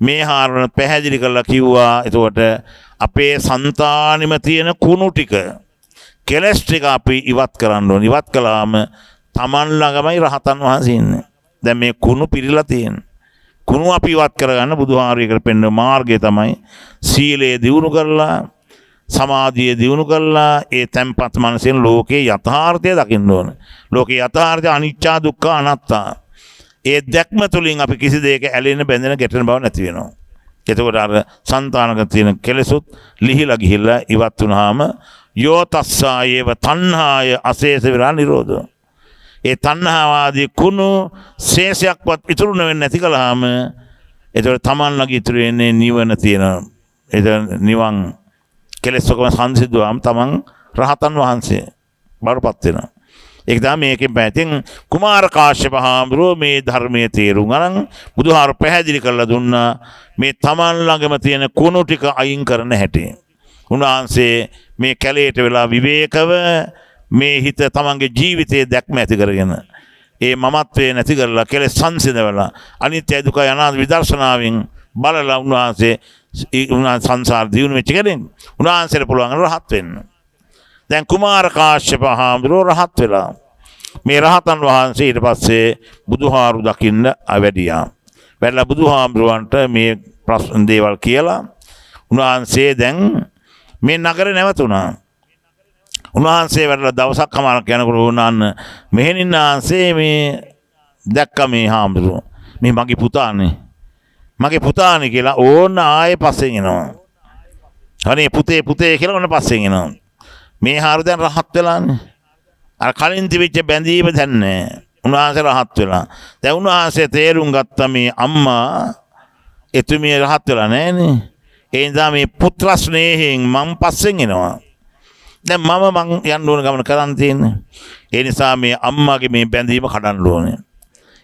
මේ හාරවන පැහැදිලි කරලා කිව්වා එතකොට අපේ సంతානෙම තියෙන කුණු ටික කෙලස් ටික අපි ඉවත් කරන්න ඕනේ. ඉවත් කළාම Taman ළඟමයි රහතන් වහන්සේ ඉන්නේ. දැන් මේ කුණු පිරීලා තියෙන. කුණු අපි ඉවත් කරගන්න බුදුහාරයකට පෙන්න මාර්ගය තමයි සීලය දියුණු කරලා සමාධිය දියුණු කරලා ඒ තැම්පත් මනසෙන් ලෝකේ යථාර්ථය දකින්න ඕනේ. ලෝකේ යථාර්ථය අනිච්චා දුක්ඛ අනාත්තා. ඒ දැක්ම තුළින් අපි කිසි දෙයක ඇලෙන බැඳෙන ගැටෙන බව නැති වෙනවා. එතකොට අර సంతానක තියෙන කෙලෙසුත් ලිහිලා ගිහිල්ලා ඉවත් වුණාම යෝ තස්සායේව තණ්හාය අශේෂ විරා නිරෝධෝ. ඒ තණ්හාවාදී කුණු ශේෂයක්වත් ඉතුරු වෙන්නේ නැති කලහම එතකොට Taman ළඟ ඉතුරු වෙන්නේ නිවන තියෙනවා. ඒ නිවන් කෙලෙස් ඔක්කොම සංසිද්ධුවාම Taman රහතන් වහන්සේ බවටපත් වෙනවා. ඒක තමයි මේකෙන් පැතින් කුමාර කාශ්‍යප හාමුදුරුවෝ මේ ධර්මයේ තේරුම් අරන් බුදුහාර පැහැදිලි කරලා දුන්නා මේ Taman ළඟම තියෙන කුණු ටික අයින් කරන හැටි. උන්වහන්සේ මේ කැලේට වෙලා විවේකව මේ හිත Tamanගේ ජීවිතයේ දැක්ම ඇති කරගෙන ඒ මමත්වයේ නැති කරලා කෙලෙස් සංසිඳවලා අනිත්‍ය දුක්ඛ අනාත්ම විදර්ශනාවෙන් බලලා උන්වහන්සේ සංසාර දියුණු වෙච්ච කෙනෙක්. උන්වහන්සේට පුළුවන් රහත් වෙන්න. දැන් කුමාර කාශ්‍යප හාමුදුරුවෝ රහත් වෙලා මේ රහතන් වහන්සේ ඊට පස්සේ බුදුහාරු දකින්න වැඩියා. වැඩලා බුදුහාමුදුරුවන්ට මේ ප්‍රශ්න දේවල් කියලා උන්වහන්සේ දැන් මේ නගරේ නැවතුණා. උන්වහන්සේ වැඩලා දවසක් කමාරක් යනකොට උනාන්න මෙහෙණින් වහන්සේ මේ දැක්ක මේ හාමුදුරුවෝ මේ මගේ පුතානේ කියලා ඕන්න ආයේ පස්සෙන් එනවා. අනේ පුතේ කියලා ඕන්න පස්සෙන් එනවා. මේ හාරු දැන් රහත් වෙලානේ. අර කලින් තිබිච්ච බැඳීම දැන් නැහැ. උන්වහන්සේ රහත් වෙලා. දැන් උන්වහන්සේ තේරුම් ගත්තා මේ අම්මා එතුමිය රහත් වෙලා නැහනේ. ඒ නිසා මේ පුත්‍ර ස්නේහයෙන් මම පස්සෙන් එනවා. දැන් මම යන්න ඕන ගමන කරන් තියෙන්නේ. ඒ නිසා මේ අම්මාගේ මේ බැඳීම කඩන්න ඕනේ.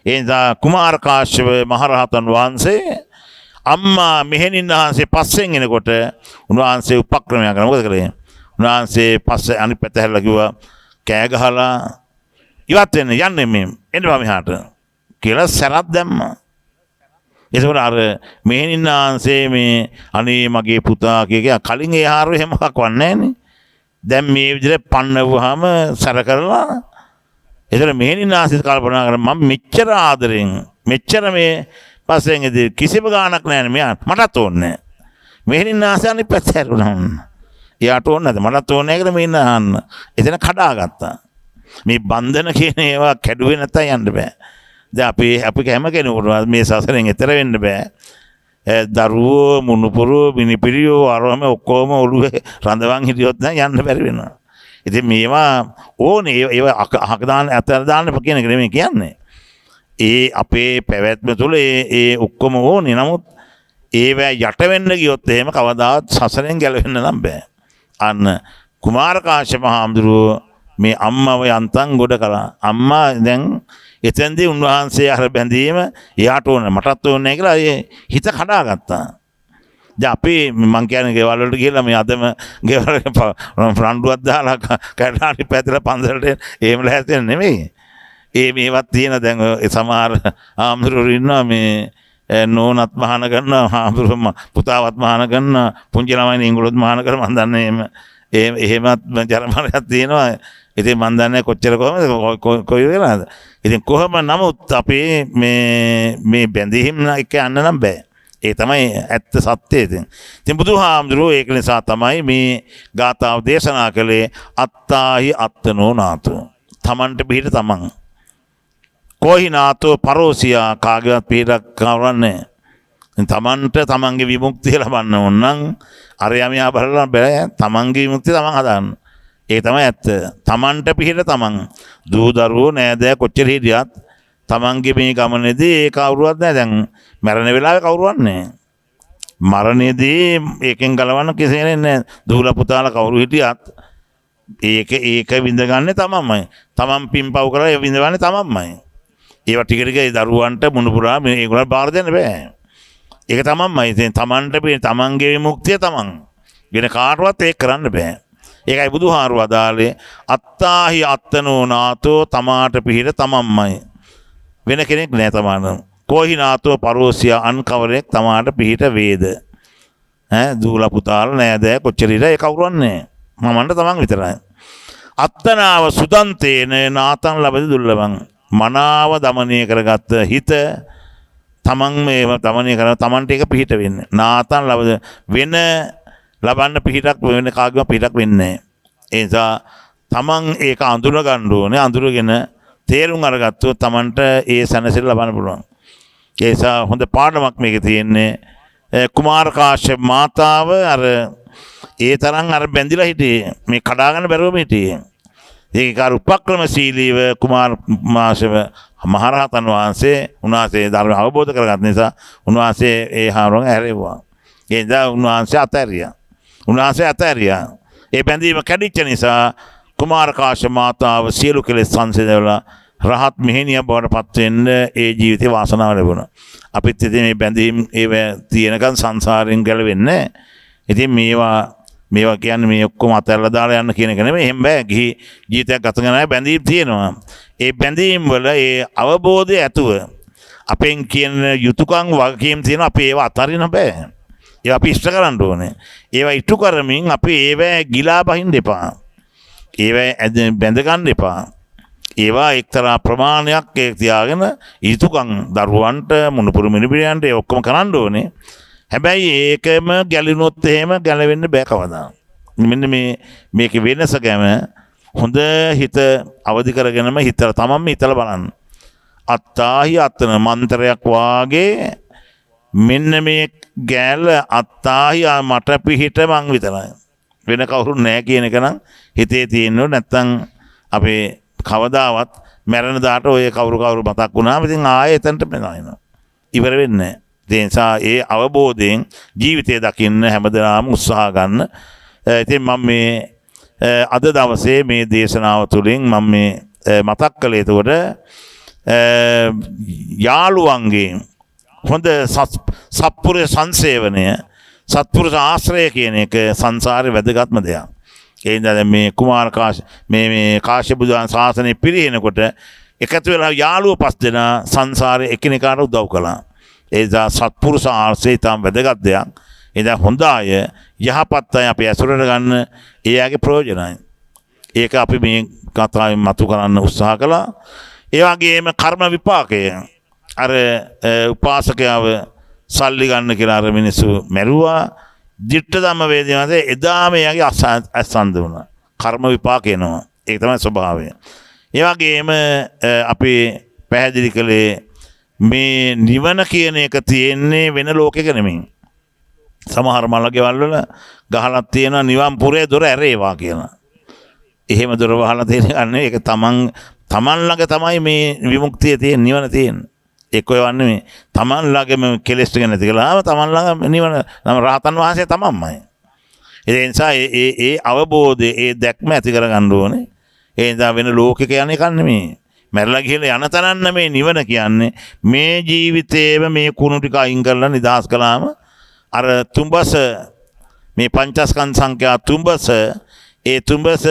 ඒ නිසා කුමාර කාශ්‍යප මහරහතන් වහන්සේ අම්මා මෙහෙණින් වහන්සේ පස්සෙන් එනකොට උන්වහන්සේ උපක්‍රමයක් කරා. මොකද කළේ? උන්වහන්සේ පස්සේ අනිත් පැත්ත හැරලා කිව්වා කෑ ගහලා ඉවත් වෙන්න යන්නේ මේ එන්න බා මෙහාට කියලා සරත් දැම්මා. ඒකවල අර මෙහෙණින් වහන්සේ මේ අනේ මගේ පුතා කිය කලින් ඒ හාරු එහෙම මොකක් වන්නේ නැහනේ. දැන් මේ විදිහට පන්නවුවාම සැර කරලා ඒතර මෙහෙණින් වහන්සේ කල්පනා කරා මම මෙච්චර ආදරෙන් මෙච්චර මේ පස්සෙන් ඉදී කිසිම ගාණක් නැහැ මෙයා මටත් ඕනේ නැහැ. මෙහෙණින් වහන්සේ අනිත් පැත්ත හැරුණා. එයාට ඕනේ නැද මටත් ඕනේ නැහැ කියලා මෙන්න අහන්න. එතන කඩාගත්තා. මේ බන්ධන කියන ඒවා කැඩුවේ නැත්තම් යන්න බෑ. දැන් අපි හැම කෙනෙකුට මේ සසරෙන් එතර වෙන්න බෑ. දරුවෝ මුණුපුරෝ මිනිපිරියෝ අරම ඔක්කොම ඔළුවේ රඳවන් හිටියොත් නම් යන්න බැරි වෙනවා. ඉතින් මේවා ඕනේ ඒවා අහක දාන්න අතර දාන්න කියන එක නෙමෙයි කියන්නේ. ඒ අපේ පැවැත්ම තුළ ඒ ඔක්කොම ඕනේ. නමුත් ඒවා යට වෙන්න ගියොත් එහෙම කවදාවත් සසරෙන් ගැලවෙන්න නම් බෑ. අන්න කුමාර කාශ්‍යප හාමුදුරුවෝ මේ අම්මව යන්තම් ගොඩ කළා. අම්මා දැන් එතෙන්දී උන්වහන්සේ අර බැඳීම එයාට ඕනේ මටත් ඕනේ කියලා ඒ හිත කඩාගත්තා. දැන් අපි මං කියන්නේ ගෙවල් වලට ගිහලා මේ අදම ගෙවල් රණ්ඩුවක් දාලා කැඩානි පැතලා පන්සලට එහෙම ලෑස්තින නෙමෙයි. මේවත් තියෙන දැන් සමහර ආම්දුරු ඉන්නවා මේ නෝනත් මහාන කරනවා ආම්දුරු පුතාවත් මහාන කරනවා පුංචි ළමයින් ඉංග්‍රීසි මහාන කර මන් දන්නේ එහෙමත් ජර්මනියක් තියෙනවා. ඉතින් මන් දන්නේ කොච්චර කොයි වෙලාද. ඉතින් කොහොම නමුත් අපි මේ බැඳීම් එක යන්න නම් බෑ. ඒ තමයි ඇත්ත සත්‍යය. ඉතින් බුදුහාමුදුරුවෝ ඒක නිසා තමයි මේ ගාථාව දේශනා කළේ අත්තාහි අත්තනෝ නාතෝ. තමන්ට පිහිට තමන්. කොහි නාතෝ පරෝසියා කාගේවත් පිහිටක් කවරන්නේ. තමන්ට තමන්ගේ විමුක්තිය ලබන්න ඕන නම් අරයා මෙයා බලලා බෑ. තමන්ගේ විමුක්තිය තමන් හදාගන්න. ඒ තමයි ඇත්ත. තමන්ට පිහිට තමන්. දූ දරුවෝ නෑදෑ කොච්චර හිටියත් තමන්ගේ මේ ගමනේදී ඒ කවුරුවත් නැහැ. දැන් මරණ වෙලාවේ කවුරුවත් නැහැ. මරණයේදී ඒකෙන් ගලවන්න කිසිම නැහැ. දූලා පුතාලා කවුරු හිටියත් ඒක විඳගන්නේ තමන්මයි. තමන් පින්පව් කරලා ඒ විඳවන්නේ තමන්මයි. ඒවා ටික ටික ඒ දරුවන්ට මුණුපුරා මේගොල්ලෝ බාර දෙන්න බෑ. ඒක තමන්මයි. ඉතින් තමන්ට තමන්ගේ විමුක්තිය තමන්. වෙන කාටවත් ඒක කරන්න බෑ. ඒකයි බුදුහාරු අදාළේ අත්තාහි අත්තනෝ නාතෝ තමාට පිහිට තමන්මයි. වෙන කෙනෙක් නෑ තමාන. කොහිනාතෝ පරෝසිය අන්කවරෙක් තමාට පිහිට වේද දූලා පුතාලා නෑදෑ කොච්චර ඉර ඒ කවුරුන්නේ මමන්ට තමන් විතරයි අත්තනාව සුදන්තේන නාතන් ලබද දුර්ලභං මනාව දමනය කරගත්ත හිත තමන් මේ දමනය කරන තමන්ට එක පිහිට වෙන්නේ නාතන් ලබද වෙන ලබන්න පිහිටක් වෙන කාගේම පිහිටක් වෙන්නේ ඒ නිසා තමන් ඒක අඳුර ගන්න ඕනේ අඳුරගෙන තේරුම් අරගත්තොත් තමන්ට ඒ සැනසෙල්ල ලබන්න පුළුවන් ඒ නිසා හොඳ පාඩමක් මේකේ තියෙන්නේ කුමාර කාශ්‍යප මාතාව අර ඒ තරම් අර බැඳිලා හිටියේ මේ කඩාගෙන බැරුවම හිටියේ ඒක අර උපක්‍රමශීලීව කුමාර මාශව මහරහතන් වහන්සේ උන්වහන්සේ ධර්ම අවබෝධ කරගත් නිසා උන්වහන්සේ ඒ හාරවන ඇරෙව්වා ඒ නිසා උන්වහන්සේ අතහැරියා ඒ බැඳීම කැඩිච්ච නිසා කුමාර කාශ්‍යප මාතාව සියලු කෙලෙස් සංසිඳවලා රහත් මෙහෙණිය බවට පත් වෙන්න ඒ ජීවිතේ වාසනාව ලැබුණා. අපිත් ඉතින් මේ බැඳීම් ඒව තියෙනකන් සංසාරයෙන් ගැලවෙන්නේ. ඉතින් මේවා කියන්නේ මේ ඔක්කොම අතහැරලා දාලා යන්න කියන එක නෙමෙයි. එහෙම බෑ. ගිහි ජීවිතයක් ගත කරන අය බැඳීම් තියෙනවා. ඒ බැඳීම් වල ඒ අවබෝධය ඇතුව අපෙන් කියන යුතුයකම් වගකීම් තියෙනවා. අපි ඒවා අතහරින්න බෑ. ඒවා අපි ඉෂ්ට කරන්න ඕනේ. ඒවා ඉටු කරමින් අපි ඒවා ගිලා බහින්න එපා. ඒවා බැඳ ගන්න එපා. ඒවා එක්තරා ප්‍රමාණයක් ඒ තියාගෙන යුතුයකම් දරුවන්ට මුණුපුරු මිනිබිරියන්ට ඒ ඔක්කොම කරන්න ඕනේ. හැබැයි ඒකම ගැලුණොත් එහෙම ගැලවෙන්න බෑ කවදා. මෙන්න මේකේ වෙනස ගැම හොඳ හිත අවදි කරගෙනම හිතලා තමන්ම හිතලා බලන්න. අත්තාහි අත්තන මන්ත්‍රයක් වාගේ මෙන්න මේ ගෑල අත්තාහි මට පිහිට මං විතරයි. වෙන කවුරුත් නැහැ කියන එක නම් හිතේ තියෙන්න ඕනේ. නැත්තම් අපේ කවදාවත් මැරෙන දාට ඔය කවුරු මතක් වුණාම ඉතින් ආයෙ එතනට මෙනවා. ඉවර වෙන්නේ නැහැ. ඒ නිසා ඒ අවබෝධයෙන් ජීවිතය දකින්න හැමදෙනාම උත්සාහ ගන්න. ඉතින් මම මේ අද දවසේ මේ දේශනාව තුළින් මම මේ මතක් කළේ එතකොට යාළුවන්ගේ හොඳ සත්පුරුෂ සංසේවනය සත්පුරුෂ ආශ්‍රය කියන එක සංසාරේ වැදගත්ම දෙයක්. ඒ නිසා මේ කුමාර මේ කාශ්‍යප බුදුන් ශාසනය පිරිනකොට එකතු වෙලා යාළුවෝ 5 දෙනා සංසාරේ එකිනෙකාට උදව් කළා. ඒ නිසා සත්පුරුෂ ආශ්‍රය තම වැදගත් දෙයක්. ඒ නිසා හොඳ අය යහපත් අය අපි ඇසුරට ගන්න එයාගේ ප්‍රයෝජනයි. ඒක අපි මේ කතාවෙන් මතු කරන්න උත්සාහ කළා. ඒ වගේම කර්ම විපාකය අර උපාසකයව සල්ලි ගන්න කියලා අර මිනිස්සු මැරුවා. දිට්ඨ ධම්ම වේදනාවේ එදාම එයාගේ අසන්ද වුණා. කර්ම විපාක එනවා. ඒක තමයි ස්වභාවය. ඒ වගේම අපි පැහැදිලි කළේ මේ නිවන කියන එක තියෙන්නේ වෙන ලෝකෙක නෙමෙයි. සමහර මලකෙවල් වල ගහලා තියෙන නිවන් පුරේ දොර ඇරේවා කියලා. එහෙම දොර වහලා තියෙන්නේ ඒක තමන් ළඟ තමයි මේ විමුක්තිය තියෙන නිවන තියෙන්නේ. ඒක ඔය වන්නේ මේ තමන් ළඟම කෙලෙස් ටික නැති කළාම තමන් ළඟ නිවන නම් රහතන් වහන්සේ තමන්මයි. ඒ නිසා ඒ අවබෝධය ඒ දැක්ම ඇති කරගන්න ඕනේ. ඒ නිසා වෙන ලෝකෙක යන එකක් නෙමෙයි. මැරලා ගිහලා යන තරන්න මේ නිවන කියන්නේ මේ ජීවිතේම මේ කුණු ටික අයින් කරලා නිදහස් කළාම අර තුඹස මේ පංචස්කන්ධ සංඛ්‍යා තුඹස ඒ තුඹස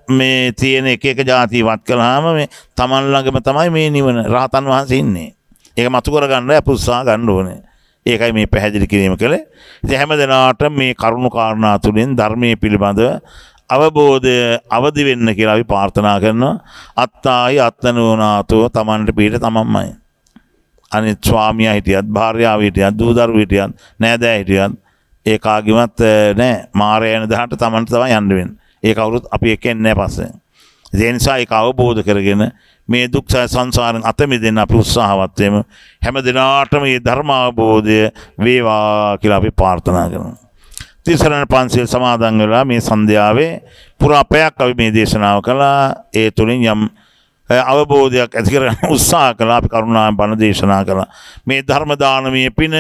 මේ තියෙන එක જાති වත් කළාම මේ තමන් ළඟම තමයි මේ නිවන රහතන් වහන්සේ ඉන්නේ. ඒක මතු කරගන්න අපි උත්සාහ ගන්න ඕනේ. ඒකයි මේ පැහැදිලි කිරීම කළේ. ඉතින් හැමදෙනාට මේ කරුණු කාරණා තුලින් ධර්මයේ පිළිබඳව අවබෝධය අවදි වෙන්න කියලා අපි ප්‍රාර්ථනා කරනවා. අත්තායි අත්නෝනාතෝ තමන්ට පිට තමන්මයි. අනිත් ස්වාමියා හිටියත් භාර්යාව හිටියත් දූ දරුවෝ හිටියත් නෑදෑ හිටියත් ඒ කාගෙවත් නෑ මාරය යන දහට තමන්ට තමයි යන්න වෙන්නේ. ඒ කවුරුත් අපි එක්කෙන්නේ නෑ පස්සේ. ඒ නිසා ඒක අවබෝධ කරගෙන මේ දුක් සංසාරෙන් අත මිදෙන්න අපි උත්සාහවත් වෙමු. හැම දිනාටම මේ ධර්ම අවබෝධය වේවා කියලා අපි ප්‍රාර්ථනා කරනවා. තිසරණ පන්සිල් සමාදන් වෙලා මේ සන්ධ්‍යාවේ පුරා පැයක් අපි මේ දේශනාව කළා. ඒ තුලින් යම් අවබෝධයක් ඇති කරගන්න උත්සාහ කළා. අපි කරුණාවෙන් බණ දේශනා කළා. මේ ධර්ම දානමය පින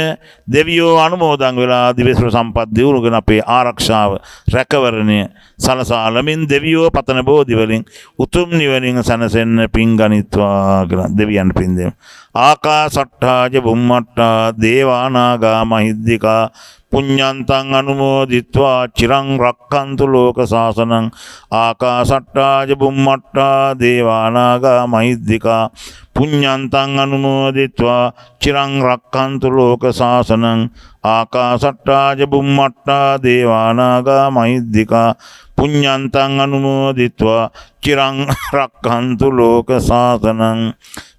දෙවියෝ අනුමෝදන් වෙලා දිවසර සම්පත් දියුණුගෙන අපේ ආරක්ෂාව රැකවරණය සලසාලමින් දෙවියෝ පතන බෝධි වලින් උතුම් නිවනින් සැනසෙන්න පින් ගනිත්වා කියලා දෙවියන් පින් දෙමු. ආකාසට්ඨා ච බුම්මට්ඨා දේවානාගා මහිද්దికා පුඤ්ඤන්තං අනුමෝදිත්වා චිරං රක්ඛන්තු ලෝක සාසනං ආකාසට්ටා ච බුම්මට්ටා දේවානාගා මහිද්దికා පුඤ්ඤන්තං අනුමෝදිත්වා චිරං රක්ඛන්තු ලෝක සාසනං ආකාසට්ටා ච බුම්මට්ටා දේවානාගා මහිද්దికා පුඤ්ඤන්තං අනුමෝදිත්වා චිරං රක්ඛන්තු ලෝක සාසනං.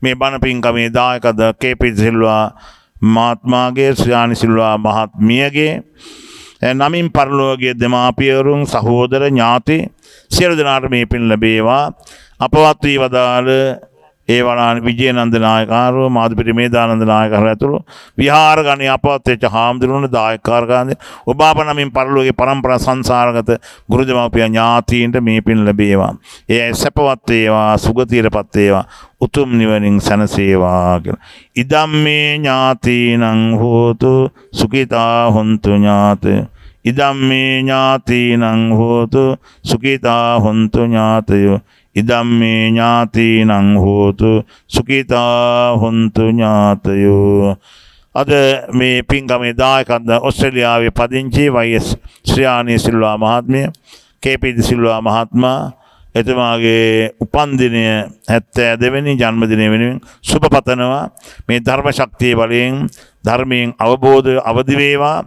මේ බණ පින්කමේ දායකද කේ.පී. සිල්වා මහත්මයාගේ ශ්‍රියානි සිල්වා මහත්මියගේ නමින් පරලෝකීය දෙමාපියවරුන් සහෝදර ඥාති සියලු දෙනාට මේ පින් ලැබේවා. අපවත් වී වදාළ ඒ වනාන විජේනන්ද නායකහරු මාදුපිරි මේදානන්ද නායකහරු ඇතුළු විහාර ගණයේ අපවත් වෙච්ච හාමුදුරුවෝ දායකකාරකයන්ද ඔබ අප නමින් පරලෝකීය පරම්පරා සංසාරගත ගුරු දෙමාපිය ඥාතීන්ට මේ පින් ලැබේවා. ඒ සැපවත් වේවා සුගතියටපත් වේවා උතුම් නිවනින් සැනසේවා කියලා. ඉදම්මේ ඥාතීනං හෝතු සුඛිතා හොන්තු ඥාතය. ඉදම්මේ ඥාතීනං හෝතු සුඛිතා හොන්තු ඥාතයෝ. ඉදම්මේ ඥාතීනං හෝතු සුඛිතා හොන්තු ඥාතයෝ. අද මේ පින්කමේ දායකත්ව ඕස්ට්‍රේලියාවේ පදිංචි වයිඑස් ශ්‍රියානි සිල්වා මහත්මිය කේ.පී. සිල්වා මහත්මයා එතුමාගේ උපන්දිනය 72 වෙනි ජන්මදිනය වෙනුවෙන් සුබ පතනවා. මේ ධර්ම ශක්තිය බලයෙන් ධර්මයෙන් අවබෝධය අවදි වේවා,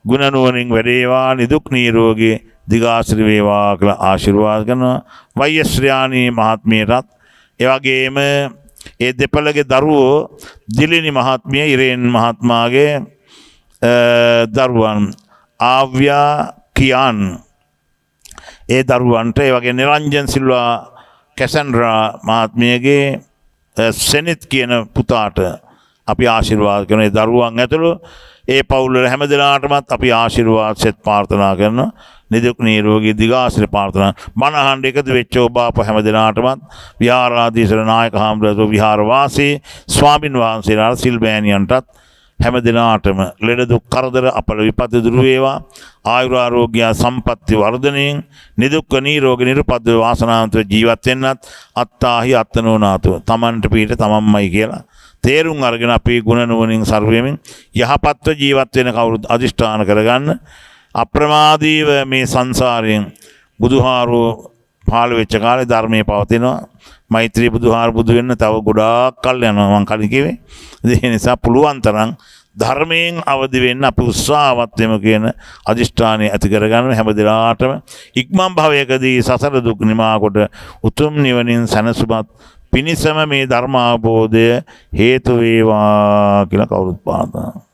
ගුණ නුවණින් වැඩේවා, නිදුක් නිරෝගී දිගාසිරි වේවා කියලා ආශිර්වාද කරනවා. වයිඑස් ශ්‍රියානි මහත්මියටත් ඒ වගේම ඒ දෙපළගේ දරුවෝ දිලිනි මහත්මිය ඉරේන් මහත්මයාගේ දරුවන් ආව්‍යා කියාන් ඒ දරුවන්ට ඒ වගේ නිරංජන් සිල්වා කැසන්ඩ්‍රා මහත්මියගේ සෙනිත් කියන පුතාට අපි ආශිර්වාද කරන ඒ දරුවන් ඇතුළු ඒ පවුල්වල හැම දෙනාටමත් අපි ආශිර්වාද සෙත් ප්‍රාර්ථනා කරනවා. නිදුක් නිරෝගී දිගාසිරි ප්‍රාර්ථනා මනහඬ එකතු වෙච්ච ඔබ අප හැම දෙනාටමත් විහාරාධීශර නායක හාමුදුරුවෝ විහාර වාසී ස්වාමින් වහන්සේලාට සිල්බෑනියන්ටත් හැම දෙනාටම ලෙඩ දුක් කරදර අපල විපත් දුරු වේවා. ආයුරාරෝග්‍ය සම්පත්ති වර්ධනයෙන් නිදුක් නිරෝගී නිර්පද්ද වාසනාවන්තව ජීවත් වෙන්නත් අත්තාහි අත්නෝනාතෝ තමන්ට පිට තමන්මයි කියලා තේරුම් අරගෙන අපි ගුණ නුවණින් සර්වයෙන් යහපත්ව ජීවත් වෙන කවුරුත් අදිෂ්ඨාන කරගන්න. අප්‍රමාදීව මේ සංසාරයෙන් බුදුහාරෝ පහළ වෙච්ච කාලේ ධර්මයේ පවතිනවා. මෛත්‍රී බුදුහාර බුදු වෙන්න තව ගොඩාක් කල් යනවා මං කලින් කිව්වේ. ඒ නිසා පුළුවන් තරම් ධර්මයෙන් අවදි වෙන්න අපි උත්සාහවත් වෙමු කියන අදිෂ්ඨානය ඇති කරගන්න හැම දිනාටම ඉක්මන් භවයකදී සසර දුක් නිමා කොට උතුම් නිවනින් සැනසුමත් පිණිසම මේ ධර්ම අවබෝධය හේතු වේවා කියලා කවුරුත් ප්‍රාර්ථනා